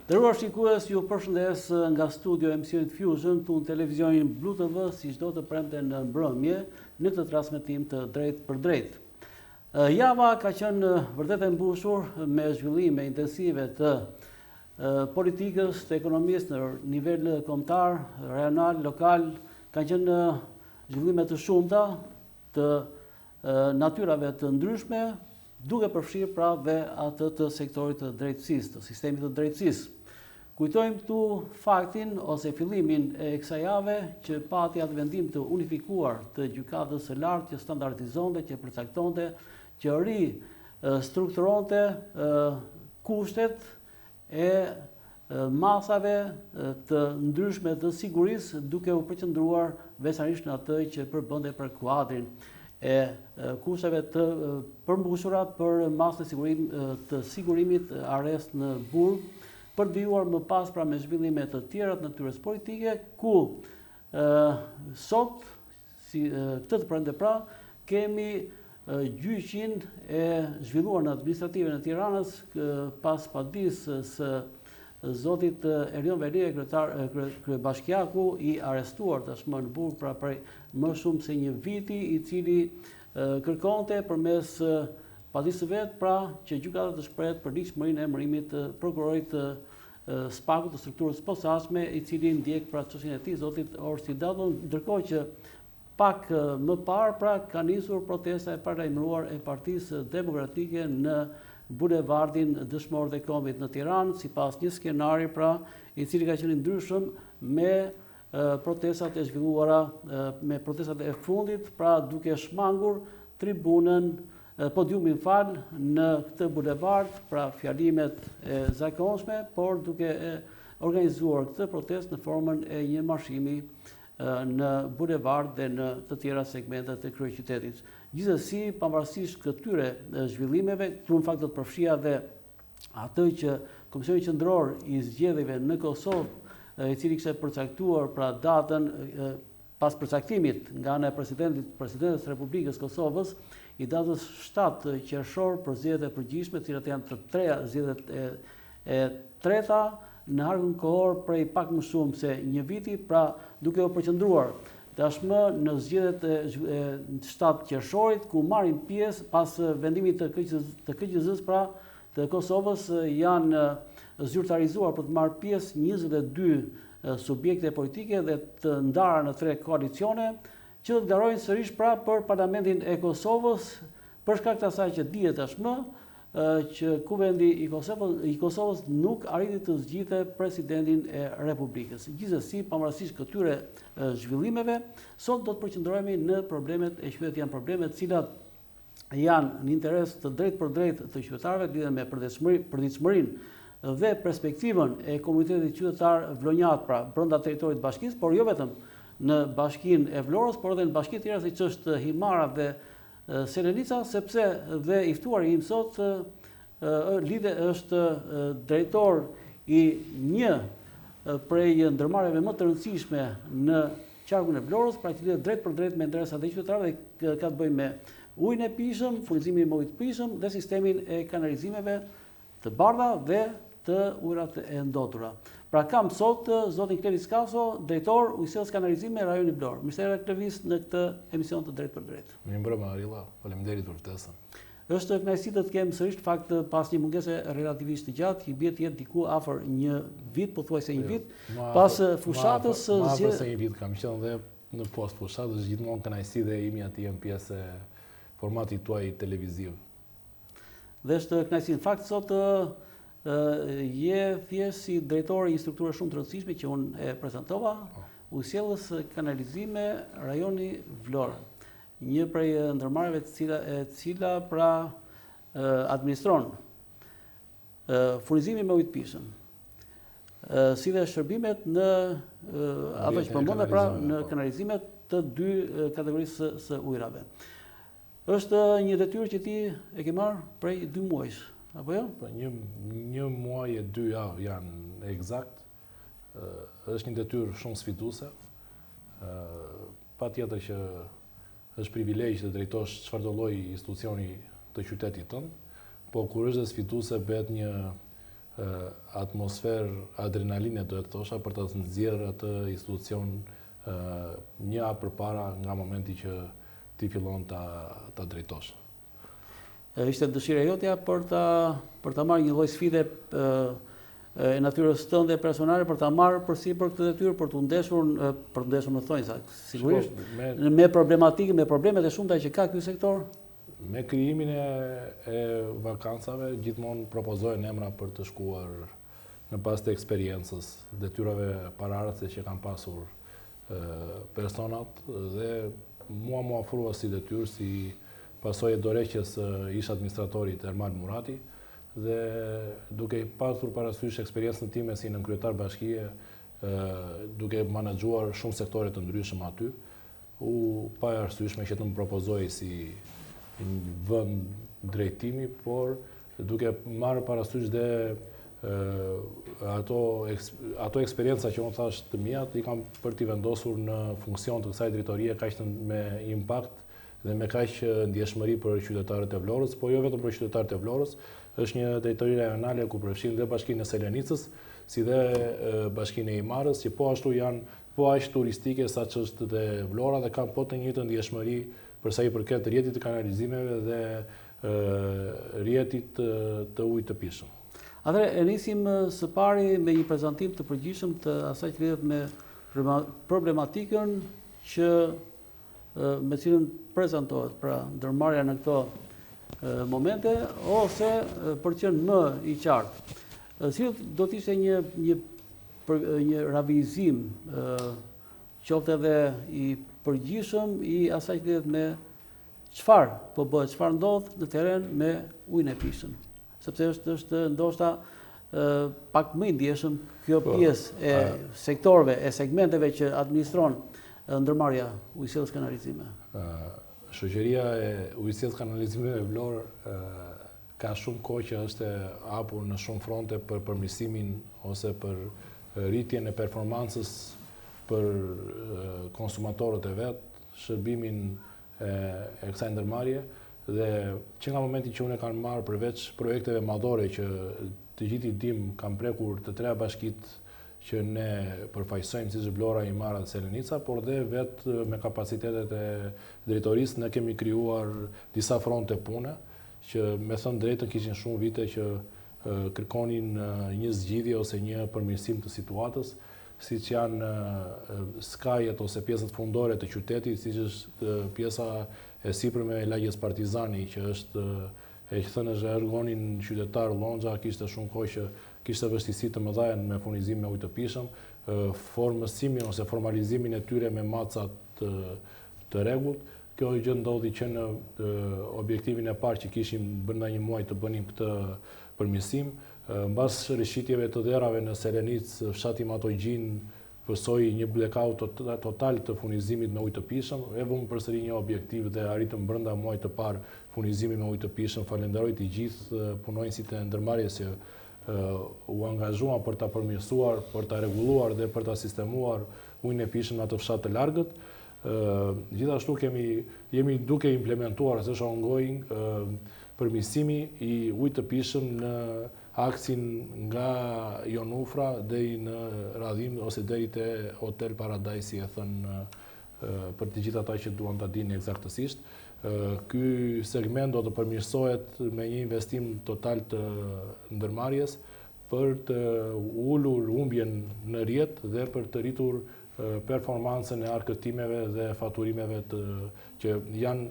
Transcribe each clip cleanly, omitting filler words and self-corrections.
Nderuar shikues, ju përshëndes nga studio emisionit Fusion të televizionin Blu TV si çdo të premte në mbrëmje në këtë transmetim të drejt për drejt. Java ka qenë vërtet e mbushur me zhvillime intensive të politikës, të ekonomisë në nivel kombëtar, rajonal, lokal, kanë qenë zhvillime të shumta të natyrave të ndryshme, duke përfshirë pra dhe atë të sektorit të drejtësisë, të sistemit të drejtësisë. Kujtojmë këtu faktin ose fillimin e kësaj jave që pati atë vendim të unifikuar të gjykatës së lartë që standardizonte, që përcaktonte, që strukturonte kushtet e masave të ndryshme të sigurisë duke u përqendruar veçanërisht në atë që përbënte për kuadrin e kushteve të përmbushura për masën të sigurimit arrest në burg, për vijuar më pas pra me zhvillime të tjera të natyrës politike, ku sot, këtë të prende pra, kemi gjyqin e zhvilluar në administrative në Tiranës, pas padisë së zotit Erion Velie, kryebashkiaku i arrestuar tashmë në burg pra prej më shumë se një viti, i cili kërkonte përmes padisë vet pra që gjykata të shprehet për ligjshmërinë e emërimit të prokurorit Spaku të strukturës posaçme, i cili ndjek pra çështjen e tij zotit Orsi Dadon, ndërkohë që pak më parë pra ka nisur protesta e paralajmëruar e Partisë Demokratike në bulevardin Dëshmorët e Kombit në Tiranë, sipas një skenari pra i cili ka qenë ndryshëm me protestat e zhvilluara, me protestat e fundit, pra duke shmangur tribunën podiumin në këtë bulevard, pra fjalimet e zakonshme, por duke organizuar këtë protest në formën e një marshimi në bulevard dhe në të tjera segmentet e kryeqytetit. Gjithsesi, pavarësisht këtyre zhvillimeve, këtu në fakt do të përfshija dhe atë që Komisioni Qendror i Zgjedhjeve në Kosovë, i cili kishte përcaktuar pra datën pas përcaktimit nga ana e Presidentës Republikës Kosovës, i datës 7 qershor për zgjedhjet e përgjithshme, të cilat janë të treja zgjedhjet e treta në harkun kohor prej pak më shumë se një viti, pra duke u përqendruar tashmë në zgjedhjet e 7 qershorit, ku marrin pjesë pas vendimit të KQZ-s pra të Kosovës, janë zyrtarizuar për të marrë pjesë 22 subjekte politike dhe të ndara në 3 koalicione, që do të garojnë sërish pra për Parlamentin e Kosovës, për shkak të asaj që dihet tashmë që kuvendi i Kosovës nuk arriti të zgjidhte presidentin e Republikës. Gjithsesi, pavarësisht këtyre zhvillimeve, sot do të përqendrohemi në problemet e qytetit, janë probleme të cilat janë në interes të drejt për drejt të qytetarëve, lidhen me përditshmërinë dhe perspektivën e komunitetit qytetar vlonjat pra brenda territorit të bashkisë, por jo vetëm në bashkinë e Vlorës, por edhe në bashkitë tjera siç është Himara dhe Selenica, sepse dhe i ftuari im sot është drejtor i një prej ndërmarrjeve më të rëndësishme në qarkun e Vlorës, pra që lidhet drejt për drejt me interesat e qytetarëve, dhe ka të bëjë me ujin e pijshëm, furnizimin e ujit të pijshëm dhe sistemin e kanalizimeve të bardha dhe të ujërat e ndotura. Pra kam sot zotin Klevis Kaso, drejtor ujësisë kanalizime rajoni Vlorë. Mirëseverdhje Klevis në këtë emision të drejt për drejt. Mirëmbrëma Arilla, faleminderit për ftesën. Është kënaqësi të kemë sërish fakt pas një mungese relativisht të gjatë, i bie të jetë diku afër një vit, pothuajse një vit, pas fushatës më afër se një vit kam qenë dhe në post fushatës, gjithmonë kënaqësi dhe imi aty jem pjesë e formatit tuaj televiziv. Dhe është kënaqësi në fakt sot je thjesht si drejtori i një strukture shumë të rëndësishme që unë e prezantova, ujësjellës kanalizime rajoni Vlorë. Një prej ndërmarrjeve e cila pra administron furnizimin me ujë të pijshëm, si dhe shërbimet në ato që përmendë pra në kanalizimet të 2 kategorisë së ujrave. Është një detyrë që ti e ke marrë prej 2 muajsh. Apo jo? Një muaj e 2 javë janë eksakt. Është një detyrë shumë sfiduese. Patjetër që është privilegj të drejtosh çfarëdo lloj institucioni të qytetit tënd, po kur është sfiduese bëhet një atmosferë adrenaline, do të thosha, për të nxjerrë atë institucion një hap përpara nga momenti që ti fillon ta drejtosh. Ishte dëshira jotja për ta marrë një lloj sfide e natyrës tënde personale, për ta marrë përsipër këtë detyrë, për të ndeshur në thonjza, sigurisht me problematikën, me problemet e shumta që ka ky sektor. Me krijimin e vakancave gjithmonë propozohen emra për të shkuar në bazë të eksperiencës, detyrave paraardhëse që kanë pasur personat, dhe mua më ofrua si detyrë, si pasojë dorëheqjes ish administratorit Ermal Murati, dhe duke pasur parasysh eksperiencën time si nënkryetar bashkie, duke menaxhuar shumë sektore të ndryshëm aty, u pa arsyeshme që të më propozoi si një vend drejtimi, por duke marrë parasysh dhe ato eksperienca që unë thash të mia, i kam për t'i vendosur në funksion të kësaj drejtorie kaq me impakt dhe me kaq ndjeshmëri për qytetarët e Vlorës, po jo vetëm për qytetarët e Vlorës. Është një drejtori rajonale ku përfshin dhe Bashkinë e Selenicës, si dhe Bashkinë e Imarës, që po ashtu janë po aq turistike sa që është dhe Vlora, dhe kanë po të njëjtën ndjeshmëri për sa i përket rrjetit të kanalizimeve dhe rrjetit të ujit të pishëm. Atëherë, e nisim së pari me një prezantim të përgjithshëm të asaj që lidhet me problematikën me cilën prezantohet, pra ndërmarrja në këto momente, ose për të qenë më i qartë. Si do të ishte një ravizim, qoftë edhe i përgjithshëm, i asaj që lidhet me çfarë po bëhet, çfarë ndodh në terren me ujin e pishëm. Sepse është ndoshta pak më i ndjeshëm kjo pjesë e sektorëve, e segmenteve që administron ndërmarrja ujësillës kanalizime. Shoqëria e ujësillës kanalizimeve Vlorë ka shumë kohë që është hapur në shumë fronte për përmirësimin ose për rritjen e performancës për konsumatorët e vet, shërbimin e kësaj ndërmarrje, dhe që nga momenti që unë e kanë marrë përveç projekteve madhore që të gjithë i dim kanë prekur të treja bashkitë që ne përfaqësojmë, si Vlora, Imara dhe Selenica, por dhe vetë me kapacitetet e drejtorisë ne kemi krijuar disa fronte pune që me thënë drejtën kishin shumë vite që kërkonin një zgjidhje ose një përmirësim të situatës, siç janë skajet ose pjesët fundore të qytetit, siç është pjesa e sipërme e lagjes Partizani, që është e që thënë është ergonin qytetar Llonxha, kishte shumë kohë që kishte vështirësi të mëdha me furnizim me ujë të pishëm, formësimin ose formalizimin e tyre me macat të rregullt. Kjo gjë ndodhi që në objektivin e parë që kishim brenda një muaji të bënim këtë përmirësim. Mbas rishitjeve të dherave në Selenicë, fshati Matogjin pësoi një blackout total të furnizimit me ujë të pishëm, e vëmë përsëri një objektiv dhe arritëm brenda muajit të parë furnizimin me ujë të pishëm. Falenderoj të gjithë punonjësit e ndërmarrjes që u angazhuan për ta përmirësuar, për ta rregulluar dhe për ta sistemuar ujin e pishëm në atë fshat të largët. Gjithashtu jemi duke implementuar, është ongoing, përmirësimi i ujit të pishëm në aksin nga Jonufra deri në Radhim ose deri te Hotel Paradise, si e thënë për të gjithë ata që duan ta dinë eksaktësisht. Ky segment do të përmirësohet me një investim total të ndërmarrjes për të ulur humbjen në rrjet dhe për të rritur performancën e arkëtimeve dhe faturimeve që janë,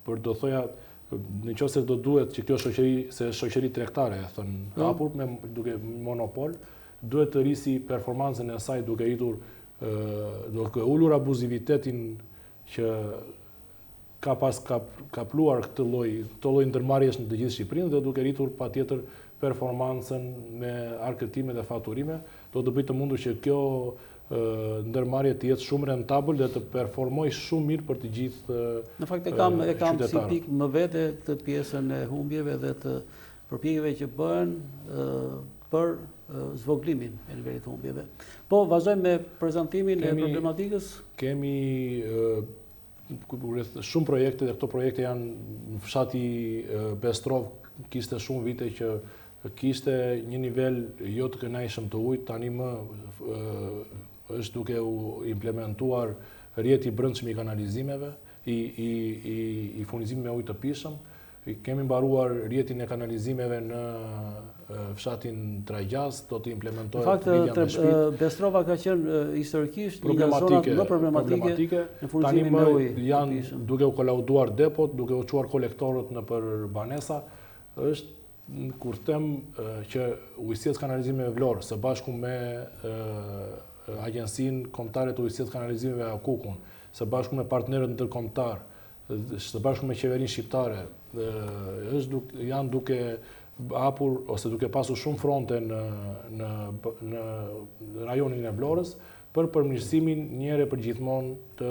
për do thoja, në qoftë se do duhet që kjo shoqëri, se shoqëri tregtare, thënë hapur me duke monopol, duhet të rrisi performancën e saj duke rritur, duke ulur abuzivitetin që ka kapluar këtë lloj ndërmarrjesh në të gjithë Shqipërinë, dhe duke rritur patjetër performancën me arkëtime dhe faturime, do të bëjë të mundur që kjo ndërmarrje të jetë shumë rentabël dhe të performojë shumë mirë për të gjithë qytetarët. Në fakt e kam si pikë më vete këtë pjesën e humbjeve dhe të përpjekjeve që bëhen për zvoglimin e nivelit të humbjeve. Po, vazhdojmë me prezantimin e problematikës. Kemi shumë projekte, dhe këto projekte janë në fshati Bestrov, kishte shumë vite që kishte një nivel jo të kënaqshëm të ujit, tani më është duke u implementuar rrjeti i brendshëm i kanalizimeve, i furnizimit me ujë të pishëm. Kemi mbaruar rrjetin e kanalizimeve në fshatin Trajgjas, do të implementohet lidhja me Shpit. Bestrova ka qenë historikisht një nga zonat më problematike në furnizimin me ujë. Janë duke u kolauduar depot, duke u çuar kolektorët nëpër banesa, është kur them që Ujësia Kanalizimeve Vlorë së bashku me Agjencinë Kombëtare të Ujësisë Kanalizimeve Akukun, së bashku me partnerët ndërkombëtar, së bashku me qeverinë shqiptare, janë duke hapur ose duke pasur shumë fronte në rajonin e Vlorës për përmirësimin një herë përgjithmonë të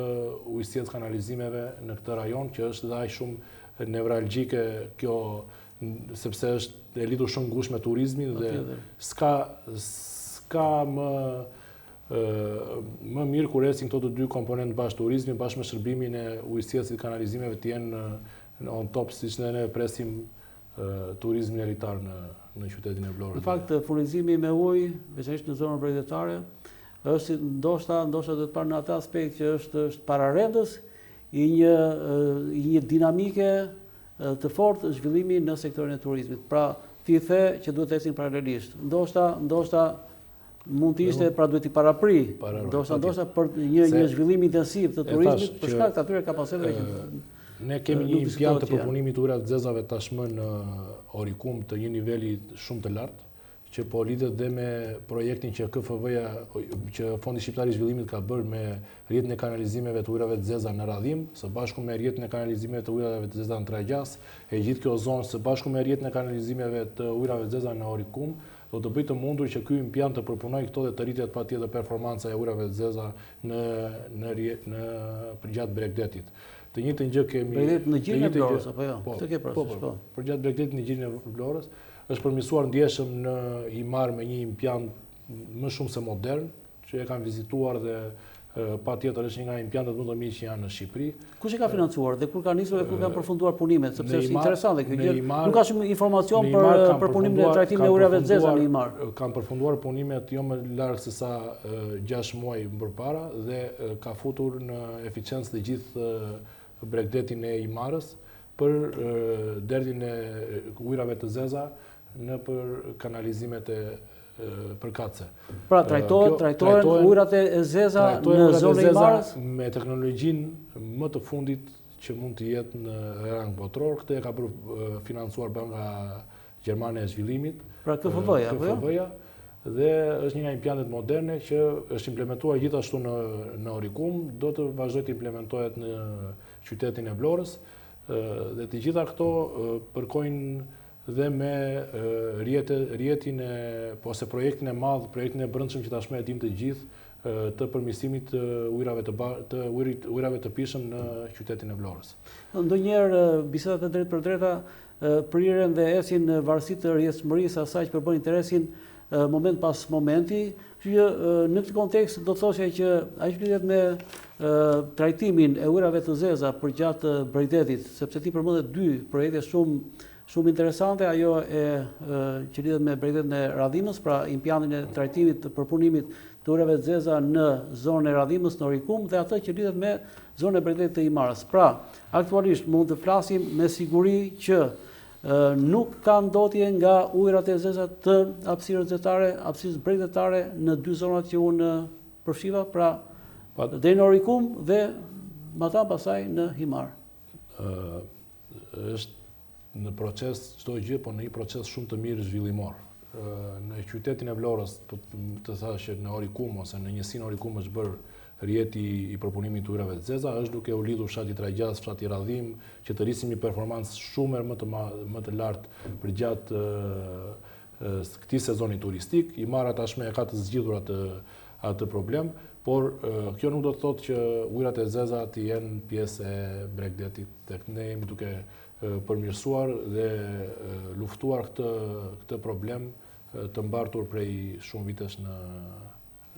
ujësisë kanalizimeve në këtë rajon, që është dhe aq shumë nevralgjike kjo, sepse është e lidhur shumë ngushtë me turizmin dhe s'ka më mirë kur ecin këto të dy komponentë bashkë, turizmi bashkë me shërbimin e ujësisë së kanalizimeve të jenë on top, siç ne presim turizmin elitar në qytetin e Vlorës. Në fakt, furnizimi me ujë, veçanërisht në zonën bregdetare, është ndoshta do të parë në atë aspekt që është pararendës i një dinamike të fortë zhvillimi në sektorin e turizmit. Pra, ti the që duhet të ecin paralelisht. Ndoshta mund të ishte, pra duhet i parapri, ndoshta për një zhvillim intensiv të turizmit, për shkak të atyre kapaciteteve që ne kemi një impjant të përpunimit të ujrave të zezave tashmë në Orikum të një niveli shumë të lartë, që po lidhet dhe me projektin që KFV-ja, që Fondi Shqiptar i Zhvillimit ka bërë me rrjetin e kanalizimeve të ujrave të zeza në Radhim, së bashku me rrjetin e kanalizimeve të ujrave të zeza në Trajgjas, e gjithë kjo zonë së bashku me rrjetin e kanalizimeve të ujrave të zeza në Orikum, do të bëjë të mundur që ky impjant të përpunojë këto dhe të rritet patjetër performanca e ujrave të zeza përgjatë Bregdetit. Të njëjtën gjë kemi në gjirin e Vlorës apo jo? Këtë ke parasysh, po. Përgjatë Bregdetit në gjirin e Vlorës është përmirësuar ndjeshëm në Himar me një impjant më shumë se modern, që e kanë vizituar dhe patjetër është një nga impjantët më të mirë që janë në Shqipëri. Kush e ka financuar dhe kur ka nisur dhe kur kanë përfunduar punimet, sepse është interesante kjo gjë. Nuk ka shumë informacion për punimin e trajtimit të ujrave të zeza në Himar. Kanë përfunduar punimet jo më larg se sa 6 muaj më parë dhe ka futur në eficiencë të gjithë Bregdetin e Himarës për derdhjen e ujrave të zeza në për kanalizimet e përkatëse. Pra trajtohen ujrat e zeza në zonën e Himarës me teknologjinë më të fundit që mund të jetë në rang botror. Këtë e ka bërë financuar Banka Gjermane e Zhvillimit. Pra KFV-ja, apo jo? Dhe është një nga impjantet moderne që është implementuar gjithashtu në Orikum, do të vazhdojë të implementohet në qytetin e Vlorës dhe të gjitha këto përkojnë dhe me rjetin ose projektin e madh, projektin e brendshëm që tashmë e dim të gjithë të përmirësimit të ujrave të pishëm në qytetin e Vlorës. Ndonjëherë bisedat e drejtë për drejta prirën dhe ecin varësi të rrjedhshmërisë asaj që përbën interesin moment pas momenti, që në këtë kontekst do të thoshe që ai që lidhet me trajtimin e ujrave të zeza përgjatë Bregdetit, sepse ti përmendë 2 projekte shumë interesante, ajo që lidhet me Bregdetin e Radhimës, pra impjantin e trajtimit të përpunimit të ujrave të zeza në zonën e Radhimës në Orikum dhe atë që lidhet me zonën e Bregdetit të Himarës. Pra, aktualisht mund të flasim me siguri që nuk ka ndotje nga ujrat e zeza të hapësirës zetare, hapësirës bregdetare në 2 zonat që unë përfshiva, pra deri në Orikum dhe mata pasaj në Himar. Është në proces çdo gjë, po në një proces shumë të mirë zhvillimor. Në qytetin e Vlorës, të thash që në Orikum ose në njësinë Orikum është bërë rjeti i përpunimit të ujrave të zeza, është duke u lidhur fshati Trajgjas, fshati Radhim, që të rrisim një performancë shumë më të lartë përgjatë këtij sezoni turistik. Himara tashmë e ka të zgjidhur atë problem, por kjo nuk do të thotë që ujrat e zeza të jenë pjesë e Bregdetit. Tek ne jemi duke përmirësuar dhe luftuar këtë problem të mbartur prej shumë vitesh në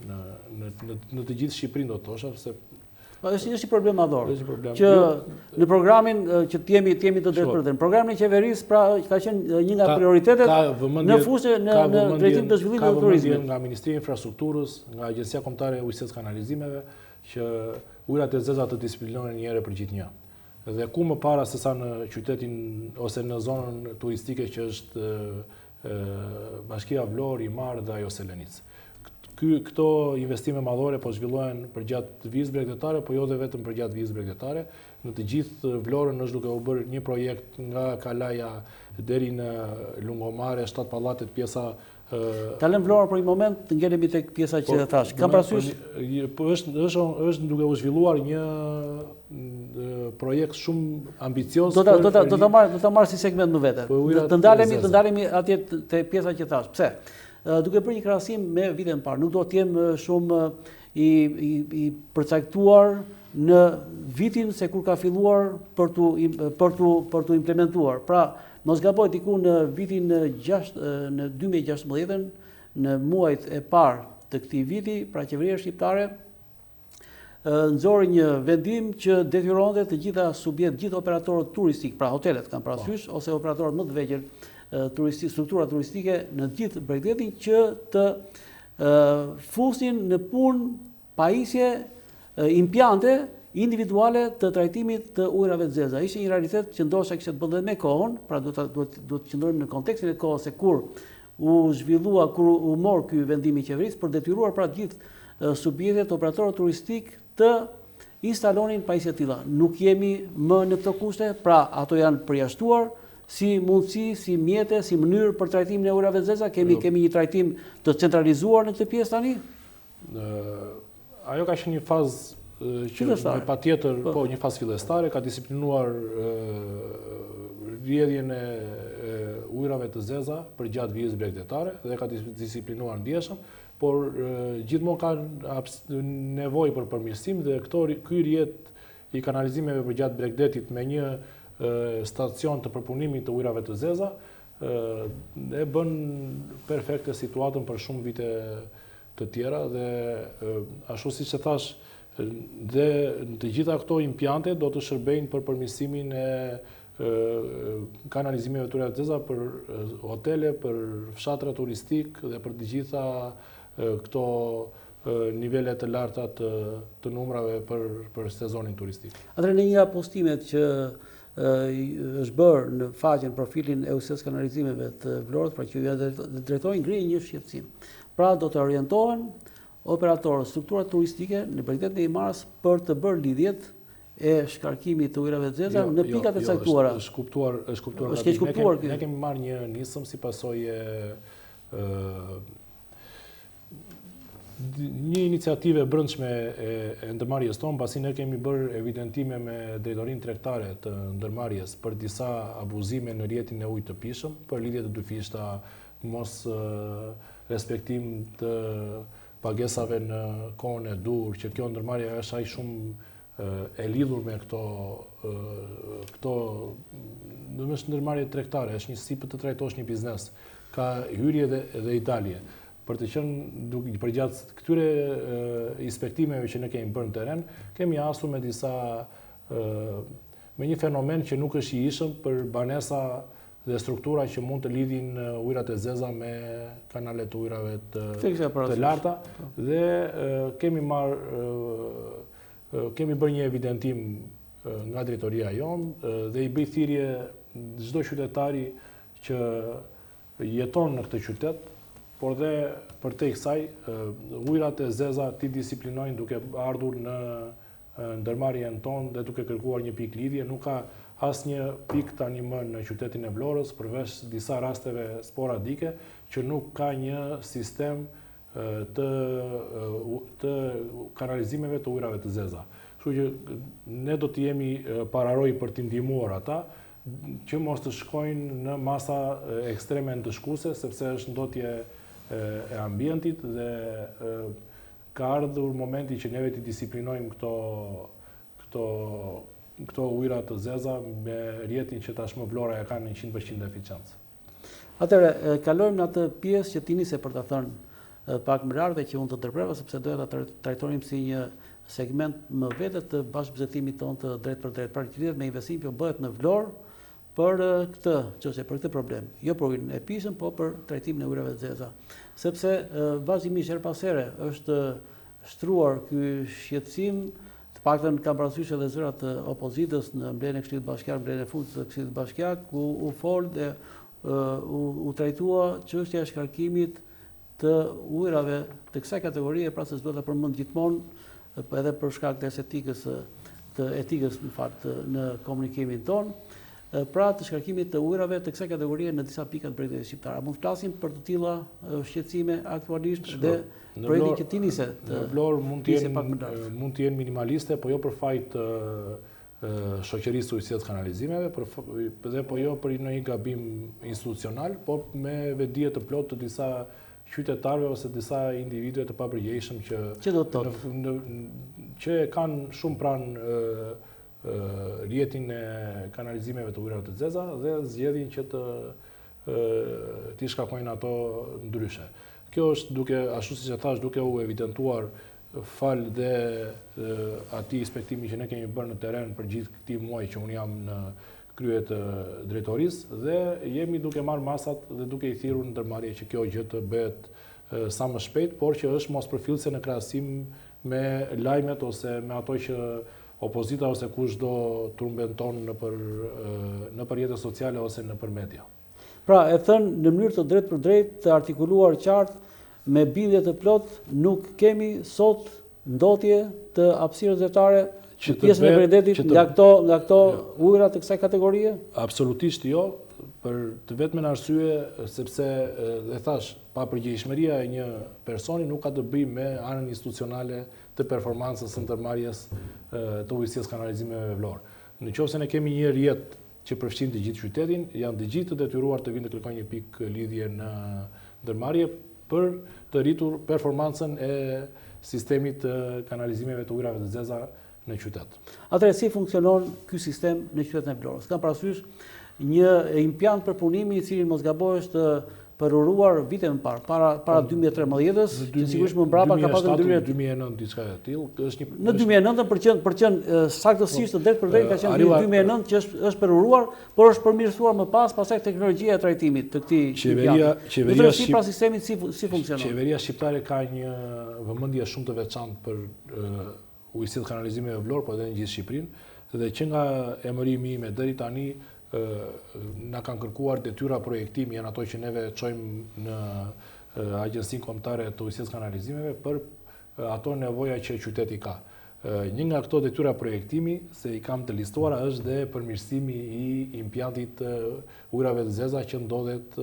të gjithë Shqipërinë, do të thosha, se Është një problem madhor. Është një problem. Që në programin që t'jemi të drejtuar, në programin e qeverisë pra ka qenë një nga prioritetet në fushë në drejtim të zhvillimit të turizmit. Ka nga Ministria e Infrastrukturës, nga Agjencia Kombëtare e Ujësisë Kanalizimeve, që ujërat e zeza të disiplinohen një herë për gjithnjë. Dhe ku më para se sa në qytetin ose në zonën turistike që është Bashkia Vlorë, Imar dhe ajo Selenicë. Këto investime madhore po zhvillohen për gjatë vizë bregdetare, po jo dhe vetëm për gjatë vizë bregdetare. Në të gjithë Vlorën është duke u bërë një projekt nga Kalaja deri në Lungomare, 7 pallatet, pjesa. Ta lëm Vlorën për një moment, të ngelemi tek pjesa që thash. Kam parasysh është duke u zhvilluar një projekt shumë ambicioz. Do ta marr si segment në vete. Të ndalemi atje te pjesa që thash. Pse? Duke bërë një krahasim me vitin e parë, nuk do të jem shumë i përcaktuar në vitin se kur ka filluar për tu implementuar. Pra, mos gaboj diku në vitin në 2016, në muajt e parë të këtij viti, pra qeveria shqiptare nxori një vendim që detyronte të gjitha gjithë operatorët turistik, pra hotelet kanë parasysh, ose operatorët më të vegjël struktura turistike në gjithë bregdetin që të fusin në punë pajisje impiante individuale të trajtimit të ujrave të zeza. Ishte një realitet që ndoshta kishte të bënte me kohën, pra do të qëndrojmë në kontekstin e kohës se kur u mor ky vendim i qeverisë për detyruar pra gjithë subjektet operatorët turistik të instalonin pajisje të tilla. Nuk jemi më në këto kushte, pra ato janë përjashtuar si mundësi, si mjete, si mënyrë për trajtimin e ujrave të zeza. Kemi një trajtim të centralizuar në këtë pjesë tani? Ajo ka qenë një fazë që patjetër, po një fazë fillestare, ka disiplinuar rrjedhjen e ujrave të zeza për gjatë vijës bregdetare dhe ka disiplinuar ndjeshëm, por gjithmonë ka nevojë për përmirësim dhe ky rrjet i kanalizimeve për gjatë bregdetit me një stacion të përpunimit të ujrave të zeza e bën perfekte situatën për shumë vite të tjera dhe ashtu siç e thash, dhe të gjitha këto impiante do të shërbejnë për përmirësimin e kanalizimeve të ujrave të zeza për hotele, për fshatra turistik dhe për të gjitha këto nivele të larta të numrave për sezonin turistik. Atëherë në një nga postimet që është bërë në faqen profilin e ujësisë kanalizimeve të Vlorës, pra që ju drejtojnë ngrihen një shqetësim. Pra do të orientohen operatorët strukturat turistike në bregdetin e Imarës për të bërë lidhjet e shkarkimit të ujrave të zeza në pikat e caktuara. Është kuptuar. Ne kemi marrë një nisëm si pasojë një iniciative brendshme e ndërmarrjes tonë, pasi ne kemi bërë evidentime me drejtorinë tregtare të ndërmarrjes për disa abuzime në rrjetin e ujit të pishëm, për lidhje të dyfishta, mos respektim të pagesave në kohën e dur, që kjo ndërmarrje është aq shumë e lidhur me këto domethënë ndërmarrje tregtare, është një si për të trajtosh një biznes, ka hyrje dhe i dalje. Për të qenë përgjatë këtyre inspektimeve që ne kemi bërë në teren, kemi asur me një fenomen që nuk është i ishëm për banesa dhe struktura që mund të lidhin ujrat e zeza me kanalet të ujrave të larta dhe kemi bërë një evidentim nga drejtoria jonë dhe i bëj thirrje çdo qytetari që jeton në këtë qytet, por dhe për te kësaj, ujrat e zeza ti disiplinojnë duke ardhur në ndërmarrjen tonë dhe duke kërkuar një pikë lidhje. Nuk ka asnjë pikë tani më në qytetin e Vlorës, përveç disa rasteve sporadike, që nuk ka një sistem të kanalizimeve të ujrave të zeza. Kështu që ne do të jemi pararoj për t'i ndihmuar ata, që mos të shkojnë në masa ekstreme ndëshkuese, sepse është ndotje e ambientit dhe ka ardhur momenti që neve t'i disiplinojmë këto ujra të zeza me rrjetin që tashmë Vlora e ka në 100% eficiencë. Atëherë, kalojmë në atë pjesë që ti nisi për ta thënë pak më larg dhe që unë të ndërpreva, sepse doja ta trajtonim si një segment më vete të bashkëbëzetimit tonë të drejt për drejt. Pra lidhet me investim që bëhet në Vlorë për këtë çështje, për këtë problem. Jo për ujin e pishëm, po për trajtimin e ujrave të zeza. Sepse vazhdimisht her pas here është shtruar ky shqetësim, të paktën kam parasysh edhe zërat të opozitës në mbledhjen e Këshillit Bashkiak, mbledhjen e fundit të Këshillit Bashkiak, ku u fol dhe u trajtua çështja e shkarkimit të ujrave të kësaj kategorie, pra se s'do ta përmend gjithmonë edhe për shkak të etikës në fakt në komunikimin ton, pra të shkarkimit të ujrave të kësaj kategorie në disa pika të bregdetit shqiptar. A mund të flasim për të tilla shqetësime aktualisht dhe projekti që ti nise? Në Vlorë mund të jenë minimaliste, po jo për fajt shoqërisë së ujësisë kanalizimeve, dhe po jo për një gabim institucional, po me vetdije të plotë të disa qytetarëve ose disa individëve të papërgjegjshëm që kanë shumë pranë rjetin e kanalizimeve të ujrave të zeza dhe zgjedhin që t'i shkakojnë ato ndryshe. Kjo është duke, ashtu siç e thash, duke u evidentuar fal dhe atij inspektimi që ne kemi bërë në terren për gjithë këtij muaji që unë jam në krye të drejtorisë, dhe jemi duke marrë masat dhe duke i thirrur në ndërmarrje që kjo gjë të bëhet sa më shpejt, por që është mospërfillse në krahasim me lajmet ose me ato që opozita ose kushdo trumbenton në rrjetet sociale ose në media. Pra, e thënë në mënyrë të drejtë për drejtë, të artikuluar qartë, me bindje të plot, nuk kemi sot ndotje të hapësirës zyrtare në pjesën e Bregdetit nga këto ujra të kësaj kategorie? Absolutisht jo, për të vetmen arsye sepse dhe thash, papërgjegjshmëria e një personi nuk ka të bëjë me anën institucionale të performancës së ndërmarrjes të ujësisë kanalizimeve Vlorë. Nëse ne kemi një rrjet që përfshin të gjithë qytetin, janë të gjithë të detyruar të vinë të kërkojnë një pikë lidhje në ndërmarrje për të rritur performancën e sistemit të kanalizimeve të ujrave të zeza në qytet. Atëherë si funksionon ky sistem në qytetin e Vlorës? Kam parasysh një impiant për punimi i cili mos gaboj është përuruar vite më parë, para 2013-s, që sigurisht më mbrapa ka pasur ndryrë 2009 diçka e tillë. Në 2009 për qenë saktësisht të drejtë për drejtë ka qenë 2009 që është përuruar, por është përmirësuar më pastaj teknologjia e trajtimit të këtij impianti. Pra sistemi si funksionon? Qeveria shqiptare ka një vëmendje shumë të veçantë për ujësitë kanalizimeve Vlorë, po edhe në gjithë Shqipërinë, dhe që nga emërimi ime deri tani na kanë kërkuar detyra projektimi, janë ato që neve çojmë në Agjencinë Kombëtare të Ujësisë Kanalizimeve për ato nevoja që qyteti ka. Një nga këto detyra projektimi, se i kam të listuara, është dhe përmirësimi i impiantit ujrave të zeza që ndodhet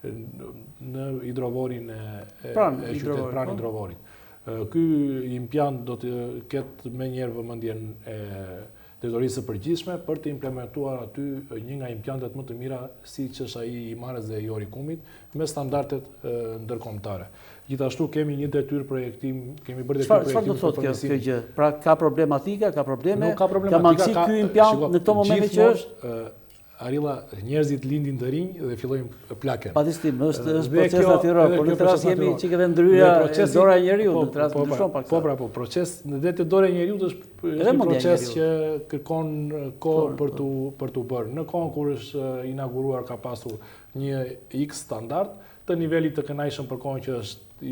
në hidrovorin e qytetit, pranë hidrovorit. Ky impiant do të ketë me njerë vëmendjen e drejtorisë së përgjithshme për të implementuar aty një nga impiantet më të mira, siç është ai i Marrës dhe i Orikumit, me standardet ndërkombëtare. Gjithashtu kemi një detyrë projektim, kemi bërë detyrë projektim. Çfarë do thotë kjo gjë? Pra ka problematika, ka probleme, ka mangësi ky impiant në këtë moment që është Arilla, njerëzit lindin të rinj dhe fillojnë plakën. Patistim, është proces natyror, por në këtë rast jemi çike dhe ndryrja e dora e njeriu, në këtë rast ndryshon pak. Po, proces dhe të dora e njeriu është një proces që kërkon kohë për t'u bërë. Në kohën kur është inauguruar ka pasur një X standard të nivelit të kënaqshëm për kohën që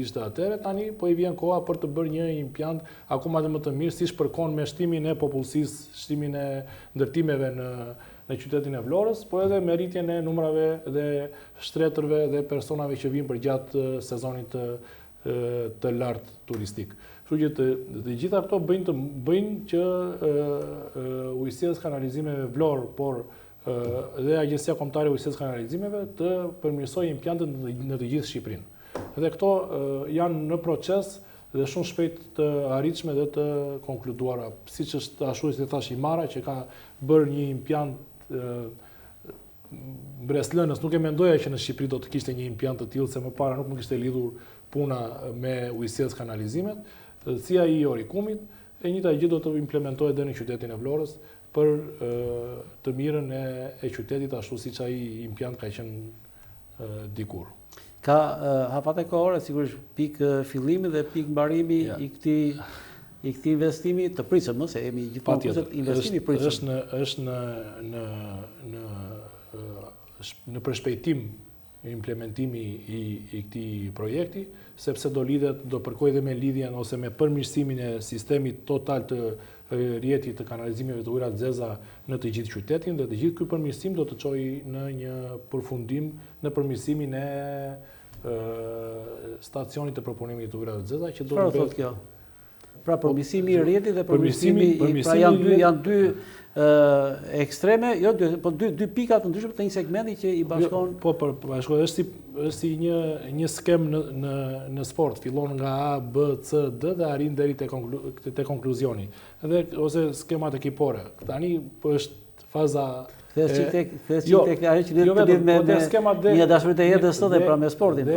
ishte atëherë, tani po i vjen koha për të bërë një impiant akoma dhe më të mirë, si shpërkon me shtimin e popullsisë, shtimin e ndërtimeve në qytetin e Vlorës, po edhe me rritjen e numrave dhe shtretërve dhe personave që vinë për gjatë sezonit të lartë turistik. Kështu që të gjitha këto bëjnë që Ujësia kanalizimeve Vlorë, por dhe Agjencia Kombëtare e Ujësisë kanalizimeve të përmirësojë impiantet në të gjithë Shqipërinë. Dhe këto janë në proces dhe shumë shpejt të arritshme dhe të konkluduara. Siç është ashtu si thash Imara që ka bërë një impiant Breslënës, nuk e mendoja që në Shqipëri do të kishte një impiant të tillë, se më para nuk më kishte lidhur puna me ujësisë kanalizimet, si ai i Orikumit, e njëjta gjë do të implementohet edhe në qytetin e Vlorës për të mirën e qytetit, ashtu siç ai impiant ka qenë dikur. Ka hafate kohore, sigurisht pikë fillimi dhe pikë mbarimi i këtij i këtij investimi të pritshëm, se jemi gjithmonë kushtet investimi i pritshëm. Është në përshpejtim implementimi i këtij projekti, sepse do përkoj dhe me lidhjen ose me përmirësimin e sistemit total të rjetit të kanalizimeve të ujëra të zeza në të gjithë qytetin, dhe të gjithë ky përmirësim do të çojë në një përfundim në përmirësimin e stacionit të përpunimit të ujërave të zeza, që do të thotë kjo. Pra përmirësimi i rjetit dhe përmirësimi pra janë dy ekstreme, jo dy pika të ndryshme të një segmenti që i bashkon. Po, bashkon është si një skem në sport, fillon nga A, B, C, D dhe arrin deri te konkluzioni. Ose skemat ekipore. Tani është faza Kthesh tek ajo që lidhet me një dashuri të jetës sot dhe pra me sportin. Dhe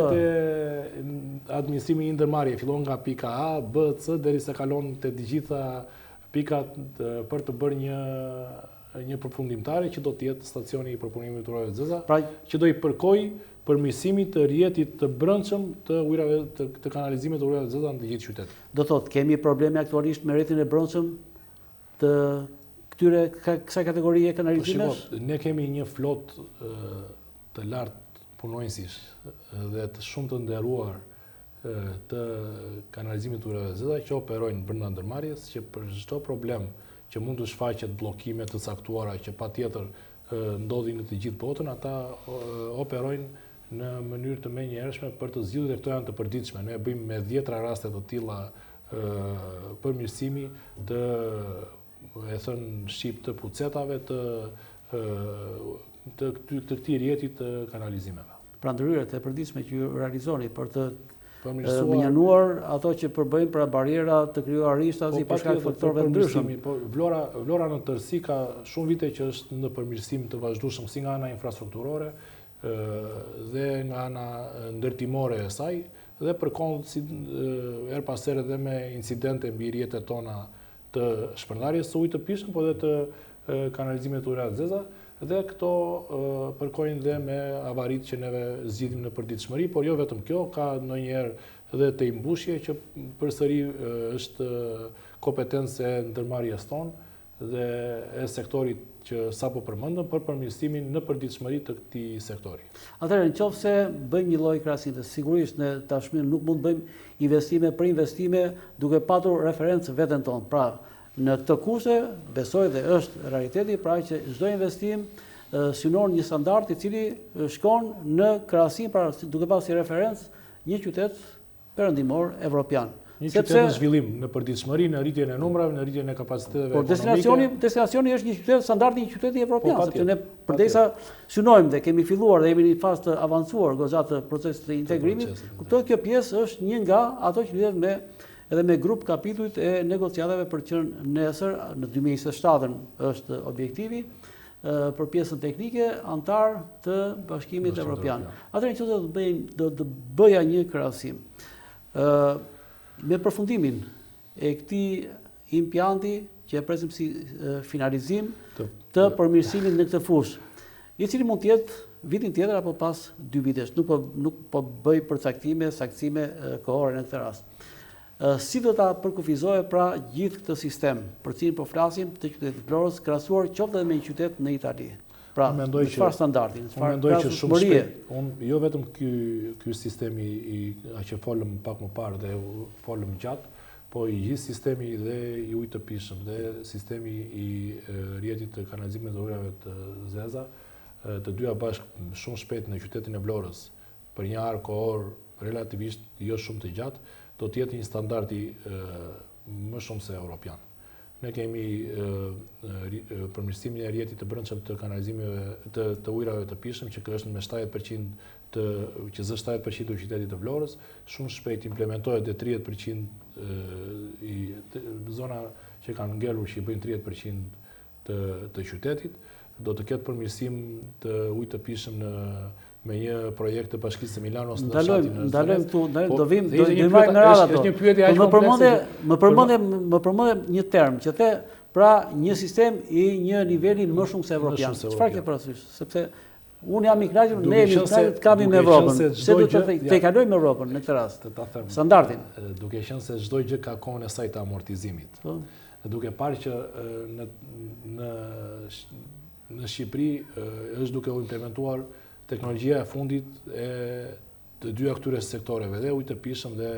administrimi i ndërmarrje fillon nga pika A, B, C deri sa kalon te të gjitha pikat për të bërë një përfundimtare që do të jetë stacioni i përpunimit të ujërave të zeza, që do i përkojë përmirësimit të rjetit të brendshëm të ujërave të kanalizimit të ujërave të zeza në të gjithë qytetin. Do thotë kemi probleme aktualisht me rjetin e brendshëm të kësaj kategorie kanalizimesh? Ne kemi një flot të lartë punonjësish dhe të shumë të nderuar të kanalizimit të ujërave të zeza që operojnë brenda ndërmarrjes, që për çdo problem që mund të shfaqet bllokime të caktuara që patjetër ndodhin në të gjithë botën, ata operojnë në mënyrë të menjëhershme për të zgjidhur, dhe këto janë të përditshme. Ne bëjmë me 10 raste të tilla përmirësimi të shqip të pucetave të këtij rjeti të kanalizimeve. Pra ndryret e përditshme që ju realizoni për të menjanuar ato që përbëjnë pra barjera të krijuar rishtazi për shkak të faktorëve të ndryshëm. Vlora në tërësi ka shumë vite që është në përmirësim të vazhdueshëm si nga ana infrastrukturore dhe nga ana ndërtimore e saj, dhe përkundër her pas here dhe me incidente mbi rjetet tona të shpërndarjes së ujit të pishëm, po dhe të kanalizimit të ujërave të zeza, dhe këto përkojnë dhe me avarit që neve zgjidhim në përditshmëri, por jo vetëm kjo, ka ndonjëherë dhe të imbushje që përsëri është kompetencë e ndërmarrjes tonë dhe e sektorit që sapo përmendëm për përmirësimin në përditshmëri të këtij sektori. Atëherë, nëse bëjmë një lloj krahasime, sigurisht ne tashmë nuk mund të bëjmë investime për investime duke patur referencë veten tonë. Pra, në këtë kushte besoj dhe është realiteti, pra që çdo investim synon një standard i cili shkon në krahasim, pra duke pasur si referencë një qytet perëndimor evropian. Një qytet në zhvillim, në përditshmëri, në rritjen e numrave, në rritjen e kapaciteteve ekonomike. Destinacioni është një qytet, standardi një qyteti evropian, sepse ne përderisa synojmë dhe kemi filluar dhe jemi në fazë të avancuar goxha të procesit të integrimit, kuptoj kjo pjesë është një nga ato që lidhet edhe me grup kapitujt e negociatave për që nesër, në 2027 është objektivi, për pjesën teknike, antar të Bashkimit Evropian. Atëherë që do të bëja një krahasim. Me përfundimin e këtij impjanti që e presim si finalizim të përmirësimit në këtë fushë, i cili mund të jetë vitin tjetër apo pas 2 vitesh. Nuk po bëj përcaktime, saktësime kohore në këtë rast. Si do ta përkufizohet pra gjithë këtë sistem për cilin po flasim të qytetit Vlorës, krahasuar qoftë edhe me një qytet në Itali? Pra, në çfarë standardi, në çfarë krahasueshmërie? Jo vetëm ky sistemi që folëm pak më parë dhe folëm gjatë, po i gjithë sistemi dhe i ujit të pishëm dhe sistemi i rjetit të kanalizimit të ujërave të zeza, të dyja bashkë shumë shpejt në qytetin e Vlorës, për një arë kohor relativisht jo shumë të gjatë, do të jetë një standardi më shumë se europian. Ne kemi përmirësimin e rjetit të brendshëm të kanalizimeve të ujërave të pishëm, që është me 70% që zë 70% të qytetit të Vlorës, shumë shpejt implementohet dhe 30% zona që kanë ngelur që i bëjnë 30% të qytetit, do të ketë përmirësim të ujit të pishëm me një projekt të Bashkisë së Milanos në fshatin e Ndalojmë këtu, do marrim në radhë ato. Më përmendë një term që the pra një sistem i një niveli më shumë se evropian. Çfarë ke parasysh? Sepse Unë jam i kënaqur, ne jemi i kënaqur të kemi me Evropën. Se do të kalojmë me Evropën në këtë rast. Standardin. Duke qenë se çdo gjë ka kohën e saj të amortizimit. Duke parë që në Shqipëri është duke u implementuar teknologjia e fundit e të dy këtyre sektoreve, dhe ujë të pishëm dhe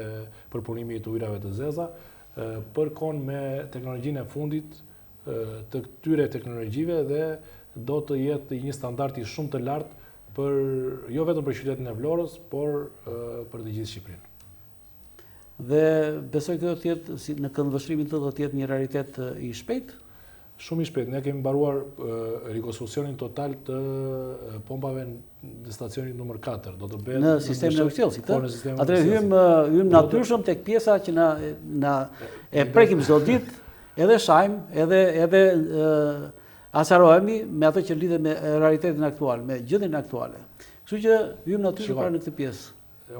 përpunimi të ujrave të zeza, përkon me teknologjinë e fundit të këtyre teknologjive dhe do të jetë një standardi shumë të lartë për jo vetëm për qytetin e Vlorës, por për të gjithë Shqipërinë. Dhe besoj këtë do të jetë, në këndvështrimin të do të jetë një realitet i shpejtë? Shumë i shpejtë. Ne kemi mbaruar rikonstruksionin total të pompave në stacionit numër 4. Do të bëhet në sistemin e ujësielësit. Atëherë hym natyrshëm tek pjesa që na e prekim çdo ditë, edhe shajm, edhe asarohemi me ato që lidhet me realitetin aktual, me gjendjen aktuale. Kështu që hym natyrshëm pra në këtë pjesë.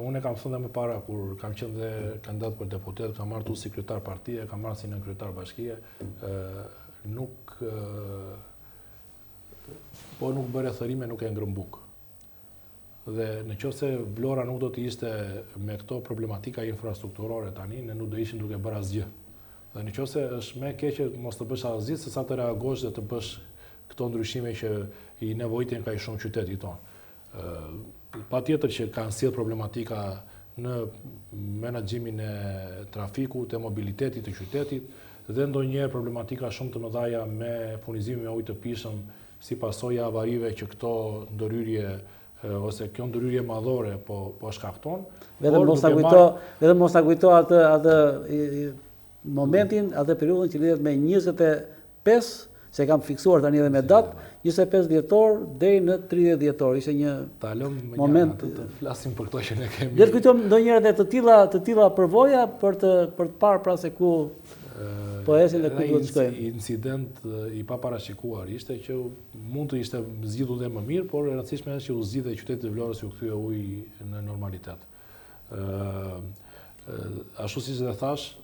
Unë kam thënë më para, kur kam qenë dhe kandidat për deputet, kam marrë si kryetar partie, kam marrë si nën kryetar bashkie, nuk bëre thërime, nuk e ngrën bukë. Dhe në qoftë se Vlora nuk do të ishte me këto problematika infrastrukturore tani, ne nuk do ishim duke bërë asgjë. Dhe në qoftë se është më keq mos të bësh asgjë, se sa të reagosh dhe të bësh këto ndryshime që i nevojiten kaq shumë qytetit tonë. Patjetër që kanë sjell problematika në menaxhimin e trafikut, e mobilitetit të qytetit, dhe ndonjëherë problematika shumë të mëdha me furnizimin me ujë të pishëm si pasojë e avarive që këto ndërhyrje ose kjo ndërhyrje madhore po shkakton. Vetëm mos ta kujto atë momentin, atë periudhën që lidhet me 25, se kam fiksuar tani edhe me datë, 25 dhjetor deri në 30 dhjetor. Ishte një moment. Të flasim për këto që ne kemi. Dhe të kujtojmë ndonjëherë të tilla përvoja për të parë pra se ku po ecin dhe ku duhet të shkojmë. Incident i paparashikuar ishte që mund të ishte zgjidhur dhe më mirë, por e rëndësishme është që u zgjidhe qyteti i Vlorës u kthye uji në normalitet. Ashtu siç e thash,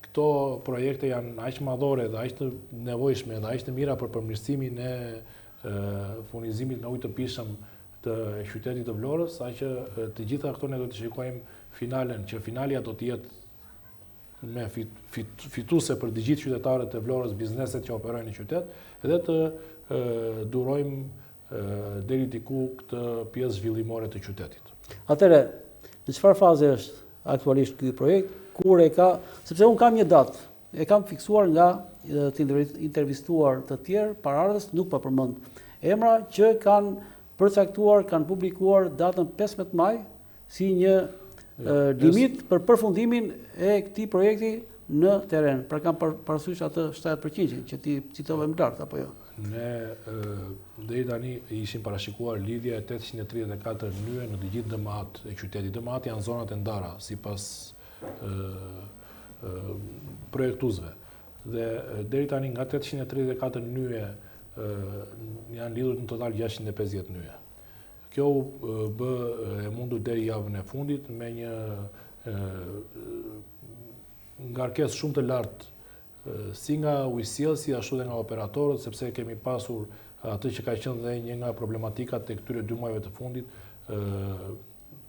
këto projekte janë aq madhore dhe aq të nevojshme dhe aq të mira për përmirësimin e furnizimit në ujë të pishëm të qytetit të Vlorës, saqë të gjitha këto ne do të shikojmë finalen, që finalja do të jetë me fituese për të gjithë qytetarët e Vlorës, bizneset që operojnë në qytet, dhe të durojmë deri diku këtë pjesë zhvillimore të qytetit. Atëherë, në çfarë faze është aktualisht ky projekt? Kur e ka, sepse unë kam një datë, e kam fiksuar nga të intervistuar të tjerë paraardhës, nuk pa përmend emra, që kanë përcaktuar, kanë publikuar datën 15 maj si një limit për përfundimin e këtij projekti në terren. Pra kam parasysh atë 70% që ti citove më lart apo jo. Ne deri tani ishim parashikuar lidhja e 834 yje në të gjithë DMA-t e qytetit. DMA-t janë zonat e ndara sipas projektuesve. Dhe deri tani nga 834 yje janë lidhur në total 650 yje. Kjo bë e mundur deri javën e fundit me një ngarkesë shumë të lartë si nga ujësielësi ashtu dhe nga operatorët, sepse kemi pasur atë që ka qenë dhe një nga problematikat të këtyre 2 muajve të fundit,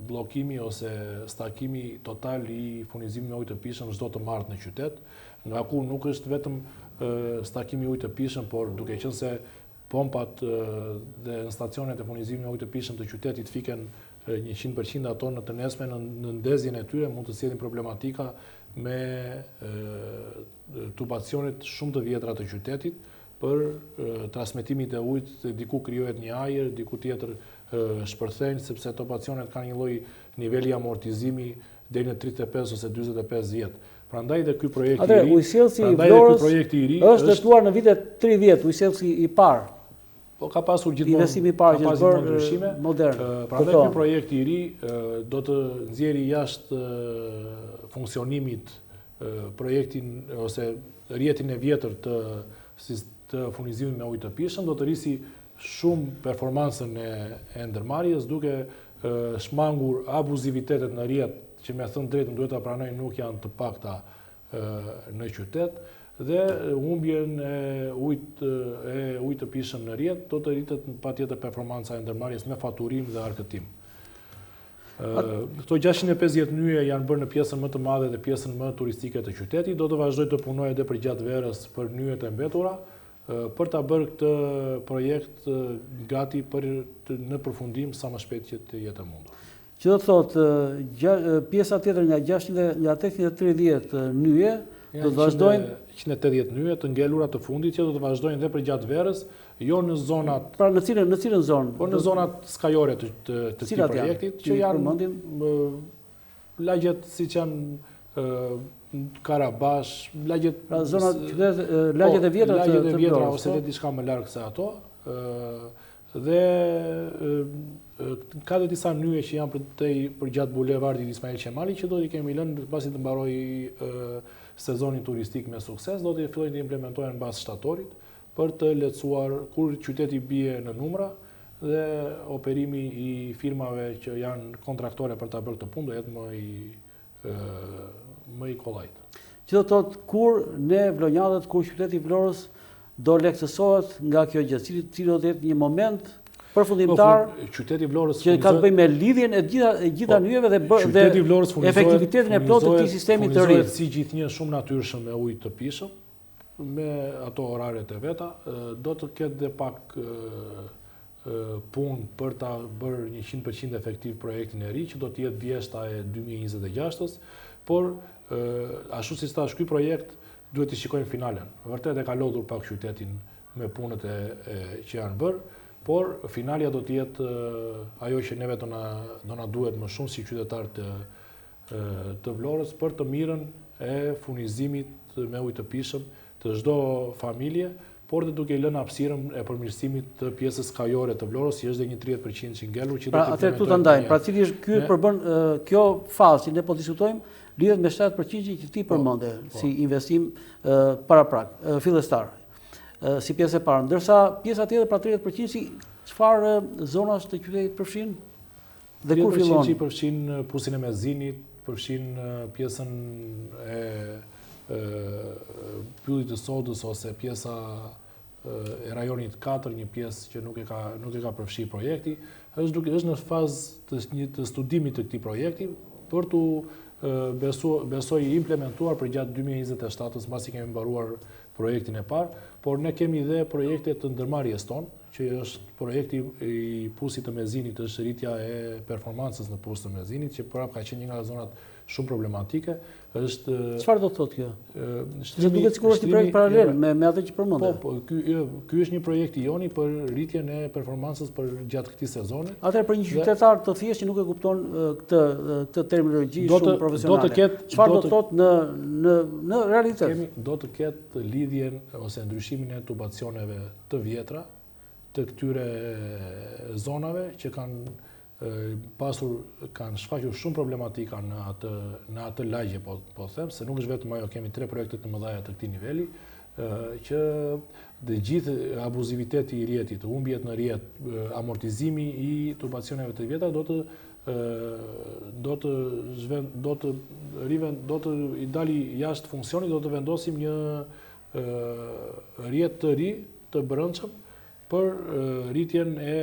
bllokimi ose stakimi total i furnizimit me ujë të pishëm çdo të martë në qytet, nga ku nuk është vetëm stakimi i ujit të pishëm, por duke qenë se pompat dhe në stacionet e furnizimit me ujë të pishëm të qytetit fiken 100% ato në të nesme në ndezjen e tyre, mund të sjellin problematika me tubacionet shumë të vjetra të qytetit për transmetimin e ujit, diku krijohet një ajër, diku tjetër shpërthejnë, sepse tubacionet kanë një lloj niveli amortizimi deri në 35 ose 45 vjet. Prandaj dhe ky projekt i ri, ujësielësi i Vlorës është testuar në vitet 30, ujësielësi i parë. Po ka pasur gjithmonë investimi i parë që është ndryshime modern. Prandaj ky projekt i ri do të nxjerrë jashtë funksionimit projektin ose rrjetin e vjetër të furnizimit me ujë të pishëm, do të rrisi shumë performancën e ndërmarrjes, duke shmangur abuzivitetet në rrjet që me thënë drejtën duhet ta pranojmë nuk janë të pakta në qytet, dhe humbjen e ujit të pishëm në rrjet do të rritet patjetër performanca e ndërmarrjes me faturim dhe arkëtim. Këto 650 nyje janë bërë në pjesën më të madhe dhe pjesën më turistike të qytetit, do të vazhdoj të punoj edhe për gjatë verës për nyjet e mbetura, për ta bërë këtë projekt gati në përfundim sa më shpejt që të jetë mundur. Që do të thotë, pjesa tjetër nga 830 nyje do të vazhdojnë 180 nyje të ngelura të fundit që do të vazhdojnë dhe për gjatë verës, jo në zonat. Pra në cilën zonë? Po në zonat skajore të këtij projektit, që janë lagjet siç janë Karabash, lagjet pra zonat lagjet e vjetra të vjetra ose dhe diçka më larg se ato. Dhe ka dhe disa nyje që janë për gjatë bulevardit Ismail Qemali që do t'i kemi lënë pasi të mbarojë sezonin turistik me sukses, do t'i fillojnë të implementojnë në bazë shtatorit për të lehtësuar kur qyteti bie në numra dhe operimi i firmave që janë kontraktore për ta bërë këtë punë do jetë më i kollajt. Që do të thotë kur ne vlonjallët, kur qyteti i Vlorës do lehtësohet nga kjo gjë, cili do të jetë një moment përfundimtar qyteti i Vlorës që ka të bëjë me lidhjen e gjitha nyjeve dhe efektivitetin e plotë të këtij sistemi të ri. Si gjithnjë shumë natyrshëm me ujë të pishëm, me ato oraret e veta, do të ketë dhe pak punë për ta bërë 100% efektiv projektin e ri, që do të jetë vjeshta e 2026-s, por ashtu si thash, ky projekt duhet të shikojmë finalen. Vërtet e ka lodhur pak qytetin me punët që janë bërë, por finalja do të jetë ajo që neve do na duhet më shumë si qytetar të Vlorës për të mirën e furnizimit me ujë të pishëm të çdo familje, por dhe duke i lënë hapësirën e përmirësimit të pjesës kajore të Vlorës, që është dhe një 30% që ngelur që do të implementojmë. Pra, ndajmë. Pra, cili është ky përbën kjo fazë që ne po diskutojmë lidhet me 7% që ti përmende si investim paraprak, fillestar. Si pjesë e parë, ndërsa pjesa tjetër pra 30% si çfarë zonash të qytetit përfshin dhe kur fillon? 30% përfshin Pusin e Mezinit, përfshin pjesën e Pyllit të Sodës ose pjesa e rajonit 4, një pjesë që nuk e ka përfshi projekti, është në fazë të studimit të këtij projekti për të besoj implementuar për gjatë 2027-s, mbasi kemi mbaruar projektin e parë, por ne kemi dhe projekte të ndërmarrjes tonë, që është projekti i Pusit të Mezinit, është rritja e performancës në Pus të Mezinit, që prapë ka qenë një nga zonat shumë problematike. Çfarë do të thotë kjo? Duket sikur është një projekt paralel me atë që përmendë. Po, ky është një projekt i joni për rritjen e performancës për gjatë këtij sezoni. Atëherë për një qytetar të thjeshtë që nuk e kupton këtë terminologji shumë profesionale. Çfarë do të thotë në realitet? Do të ketë lidhjen ose ndryshimin e tubacioneve të vjetra të këtyre zonave që kanë shfaqur shumë problematika në atë lagje, po them, se nuk është vetëm ajo, kemi 3 projekte të mëdha të këtij niveli, që dhe gjithë abuziviteti i rrjetit, humbjet në rrjet, amortizimi i tubacioneve të vjetra do të i dali jashtë funksioni, do të vendosim një rrjet të ri të brendshëm për rritjen e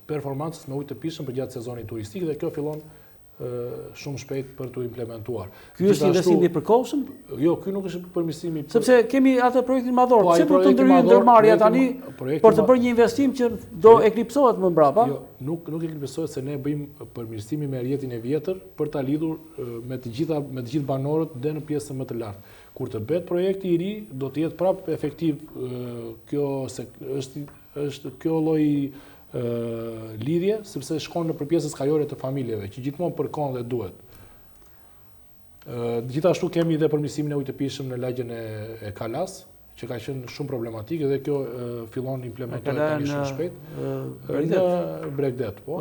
performancës me ujë të pishëm për gjatë sezonit turistik dhe kjo fillon shumë shpejt për të implementuar. Ky është investim i përkohshëm? Jo, ky nuk është përmirësim i sepse kemi atë projektin madhor. Pse do të ndryhej ndërmarrja tani për të bërë një investim që do eklipsohet më mbrapa? Jo, nuk eklipsohet se ne bëjmë përmirësimi me rrjetin e vjetër për ta lidhur me të gjithë banorët dhe në pjesën më të lartë. Kur të bëhet projekti i ri, do të jetë prapë efektiv kjo lloj lidhje, sepse shkon në pjesës kajore të familjeve, që gjithmonë përkon dhe duhet. Gjithashtu kemi dhe përmirësimin e ujit të pishëm në lagjen e Kalas, që ka qenë shumë problematike dhe kjo fillon implementohet tani shumë shpejt. Në Bregdet, po.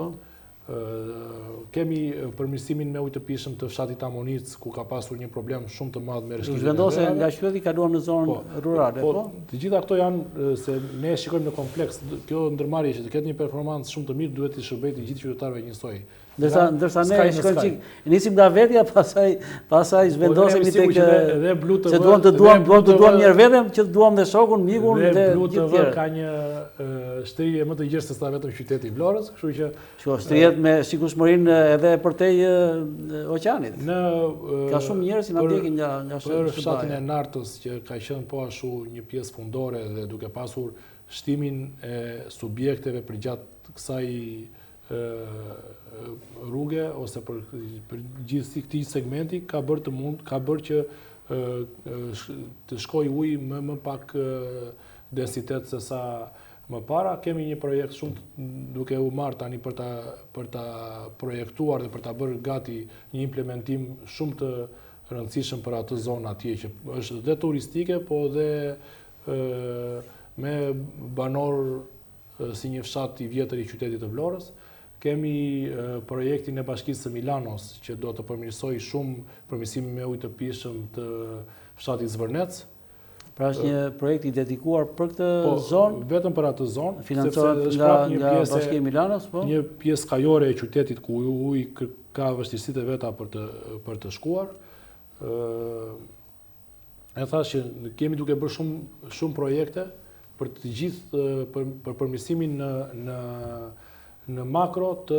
Kemi përmirësimin me ujë të pishëm të fshatit Amonic, ku ka pasur një problem shumë të madh me rishkimin e Zhvendose verave. nga qyteti kaluan në zonë rurale, po? Të gjitha këto janë se ne shikojmë në kompleks, kjo ndërmarrje që të ketë një performancë shumë të mirë duhet të shërbejë të gjithë qytetarëve njësoj. Ndërsa ne shikojmë nisim nga vetja, pasaj zhvendosemi tek se duam të duam njërë vetëm, që të duam dhe shokun, mikun dhe gjithë tjerë. Ka një shtrirje më të gjerë se sa vetëm qyteti i Vlorës, kështu që shtrihet me shikueshmërinë edhe përtej oqeanit. Ka shumë njerëz që na ndjekin nga për fshatin e Nartës që ka qenë po ashtu një pjesë fundore dhe duke pasur shtimin e subjekteve përgjatë kësaj rrugë ose për gjithë këtij segmenti ka bërë që të shkojë uji më pak densitet se sa më para. Kemi një projekt shumë duke u marrë tani për ta projektuar dhe për ta bërë gati një implementim shumë të rëndësishëm për atë zonë atje që është dhe turistike, po dhe me banor si një fshat i vjetër i qytetit të Vlorës. Kemi projektin e Bashkisë së Milanos që do të përmirësojë shumë përmirësimin me ujë të pishëm të fshatit Zvërnec. Pra është një projekt i dedikuar për këtë zonë? Vetëm për atë zonë. Financohet nga Bashkia e Milanos, po? Një pjesë kajore e qytetit ku uji ka vështirësitë e veta për të shkuar. E thash që kemi duke bërë shumë projekte për të gjithë për përmirësimin në makro të